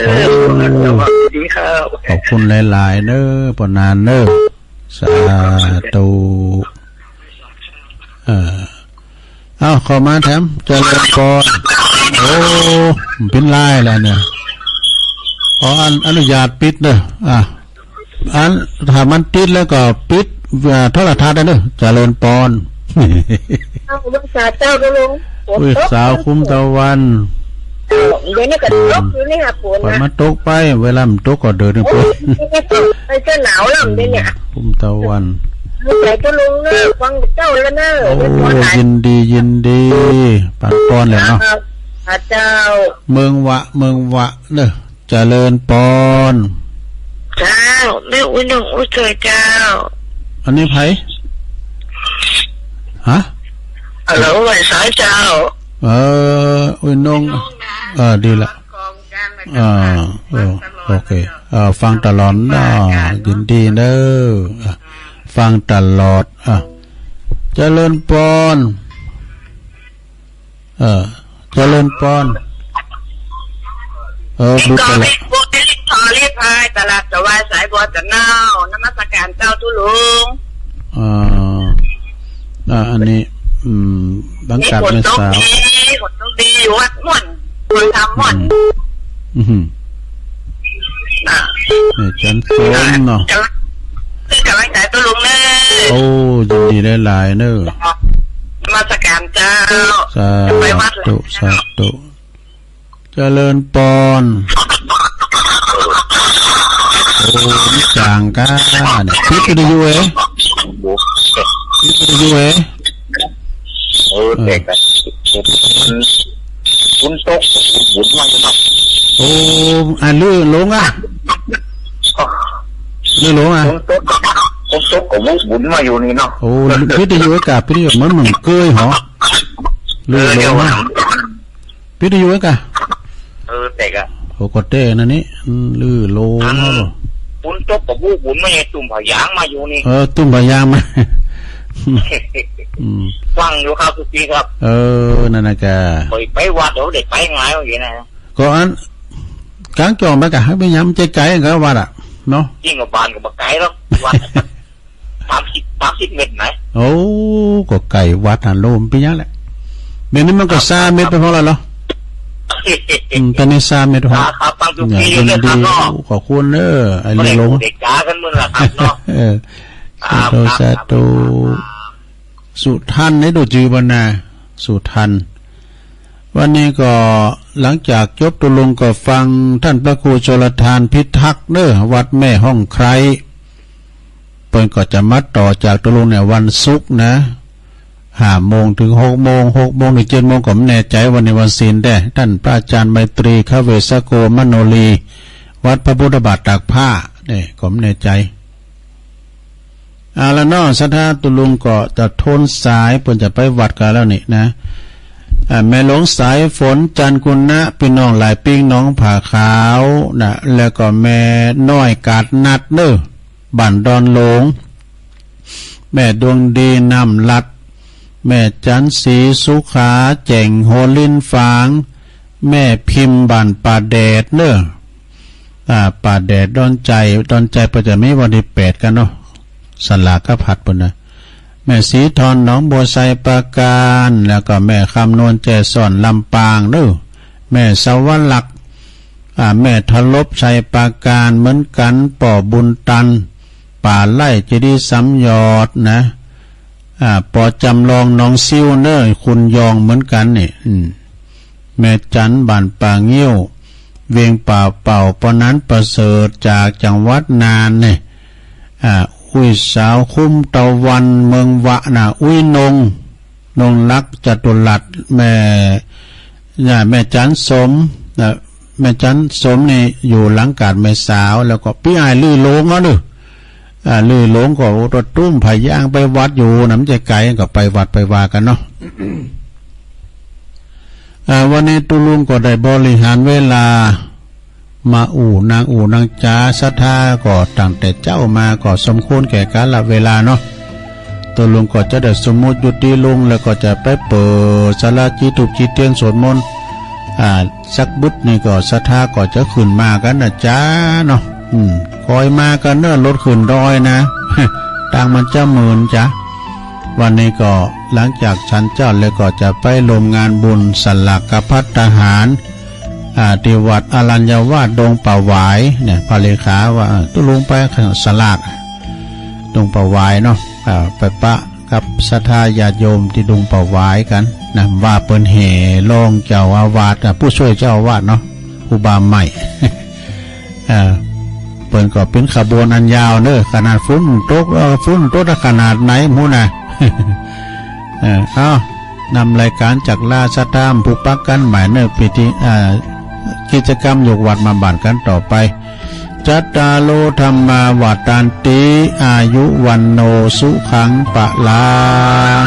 สวัสดีครับ ขอบคุณหลายๆเด้อปนานเด้อสาธุเอาขอมาแถมเจริญปอนโอ้เป็นลายแล้วเนี่ยขออนุญาตปิดเด้อถ้ามันติดแล้วก็ปิดโทรทัศน์ได้เด้อเจริญปอน เอาลูกสาวเจ้าก็ลุง อุ้ยสาวคุ้มตะวัน เดี๋ยวนี้ก็ตกอยู่นี่ค่ะฝน ปล่อย นะ มาตกไปเวลามันตกก็เดินไป ไอ้เจ้าหนาวแล้วมันเนี่ย คุ้มตะวัน ใจก็ลุงเนอะฟังเจ้าแล้วเนอะ โอ้ยินดีปัดปอนเลยเนาะ พระเจ้า เมืองวะเด้อเจริญปอน เจ้าแม่อุ้ยน้องอุ้ยเจอเจ้า อันนี้ไผฮะ ฮัลโหลไหวสายเจ้า อุ้ยน้องดีละโอเคฟังตลอดยินดีเด้อฟังตลอดเจริญปอนเจริญปอนดู ก็ ตลอ ไม่ ด พูดที่ทอรีพายตลาดจะวายสายบัวจะเน่านมัสการเจ้าทุลุง อันนี้บังกัด ฝน ไม่ ตก สาว ดีฝนตกดีอยู่วัดม่วนคุณทำม่วน เนี่ยจันทร์สมเนาะ กำลังใจตัวลุงเนอะ โอ้ยินดีได้หลายเนอะ มาสการเจ้า สา ไปวัดเลย ธุเจริญปอนโอ้มิจางก้าเนี่ยพิจารณาอยู่พิจารณาอยู่เด็กนะคุณตกบุญมากครับ โอ้ลื่นลงลื่นลงคุณตกกับบุญมาอยู่นี่เนาะ โอ้พิจารณาอยู่กับพิจารณาเหมือนเกยหรอลื่นลงพิจารณาอยู่กับเด็กอะ โอ้กดเต้นั่นนี่ลื่นลงเขาหรอ คุณตกกับบุญไม่ใช่ตุ่มผายางมาอยู่นี่ ตุ้มพยายามไหม ฟังอยู่ครับทุกทีครับ นั่นนะแก ไปวัดเดี๋ยวเด็กไปไงอย่างนี้นะ ก็อันกลางจอมไปกะให้ไปย้ำใจไก่ก็วัดอ่ะเนาะ ยิ่งกับบานกับไก่แล้ววัด30 เมตรไหน โอ้ก็ไก่วัดหันโลมไปยังแหละเดี๋ยวนี้มันก็3 เมตรไปพอแล้วเหรอตอนนี้3 เมตรพอ ครับฟังทุก อย่าง ที ยิน เลย ดี ครับเนาะ ขอบคุณเด้อไอ้เรื่องลง เด็กจ้ากันมึงละครับเนาะ สาธุสุทันนี่ดูจือบรรณาสุทัน วันนี้ก็หลังจากจบตุลุงก็ฟังท่านพระครูชลทานพิทักษ์เด้อวัดแม่ห้องไคร้เปิ้นก็จะมัดต่อจากตุลุงเนี่ยวันศุกร์นะ5 โมงถึง6 โมง6 โมงถึง7 โมงก็ไม่แน่ใจวันในวันศีลได้ท่านพระอาจารย์ไมตรีขเวสโกมโนลีวัดพระพุทธบาทตากผ้าเนี่ยก็ไม่แน่ใจแล้วนอกสถานตุลุงก็จะทนสายเปิ้นจะไปวัดกันแล้วนี่นะแม่หลวงสายฝนจันกุณะพี่น้องหลายปิ้งน้องผ่าขาวนะแล้วก็แม่น้อยกาดนัดเด้อบ้านดอนหลงแม่ดวงดีนำลัดแม่จันสีสุขาแจ่งโหลินฟางแม่พิมพ์บ้านป่าแดดเด้อป่าแดดดอนใจประจะไม่วันที่8กันเนาะสลากผัดปุ่นนะแม่สีทอนหนองบัวไซปราการแล้วก็แม่คำนวลแจซ่อนลำปางเด้อแม่สวรรค์แม่ทลบชัยปราการเหมือนกันป่อบุญตันป่าไล่เจดีย์สำยอดนะปอจำลองน้องซิวเนอร์คุณยองเหมือนกันนี่แม่จันบ้านป่าเงี้ยวเวียงป่าเป่าปอนั้นประเสริฐจากจังหวัดนานเนี่ยอุ้ยสาวคุ้มตะวันเมืองวะนะอุ้ยนงลักจตุรัสแม่จันสมนะแม่จันสมนี่อยู่หลังกาดแม่สาวแล้วก็พี่อายลือโลงเด้อลือหลงก็รถตุ้มพายางไปวัดอยู่น้ำใจไกลก็ไปวัดไปวากันเนาะ วันนี้ตุลุงก็ได้บริหารเวลามานางจ้าศรัทธาก็ตั้งแต่เจ้ามาก็สมควรแก่กาลเวลาเนาะตุลุงก็จะได้สมมุติยุติลุงแล้วก็จะไปเปิดศาลาจิตุจิตเตียนสวดมนต์สักบุตรนี่ก็ศรัทธาก็จะขึ้นมากันนะจ้าเนาะคอยมากันเนอะรถขึ้นดอยนะ ต่างมันจะหมื่นจ้ะวันนี้ก็หลังจากฉันเจ้าเลยก็จะไปลงงานบุญสลักกภัตตาหารที่วัดอรัญญวาสดงป่าหวายเนี่ยพระเลขาว่าตุลุงไปสลักดงป่าหวายเนาะไปปะกับศรัทธาญาติโยมที่ดงป่าหวายกันนะว่าเปิ้นแห่ลงเจ้าอาวาสผู้ช่วยเจ้าอาวาสเนาะอุบาใหม่ เปิ้นก็เป็นขบวนอันยาวเด้อขนาดฟุ้นโต๊ะขนาดไหนหมู่น่ะ นำรายการจากลาสตามผู้ปักกันหมายเนอพิธีกิจกรรมยกวัดมาบานกันต่อไปจัตตาโลธรรมาวัฏตันติอายุวันโนสุขังปะลัง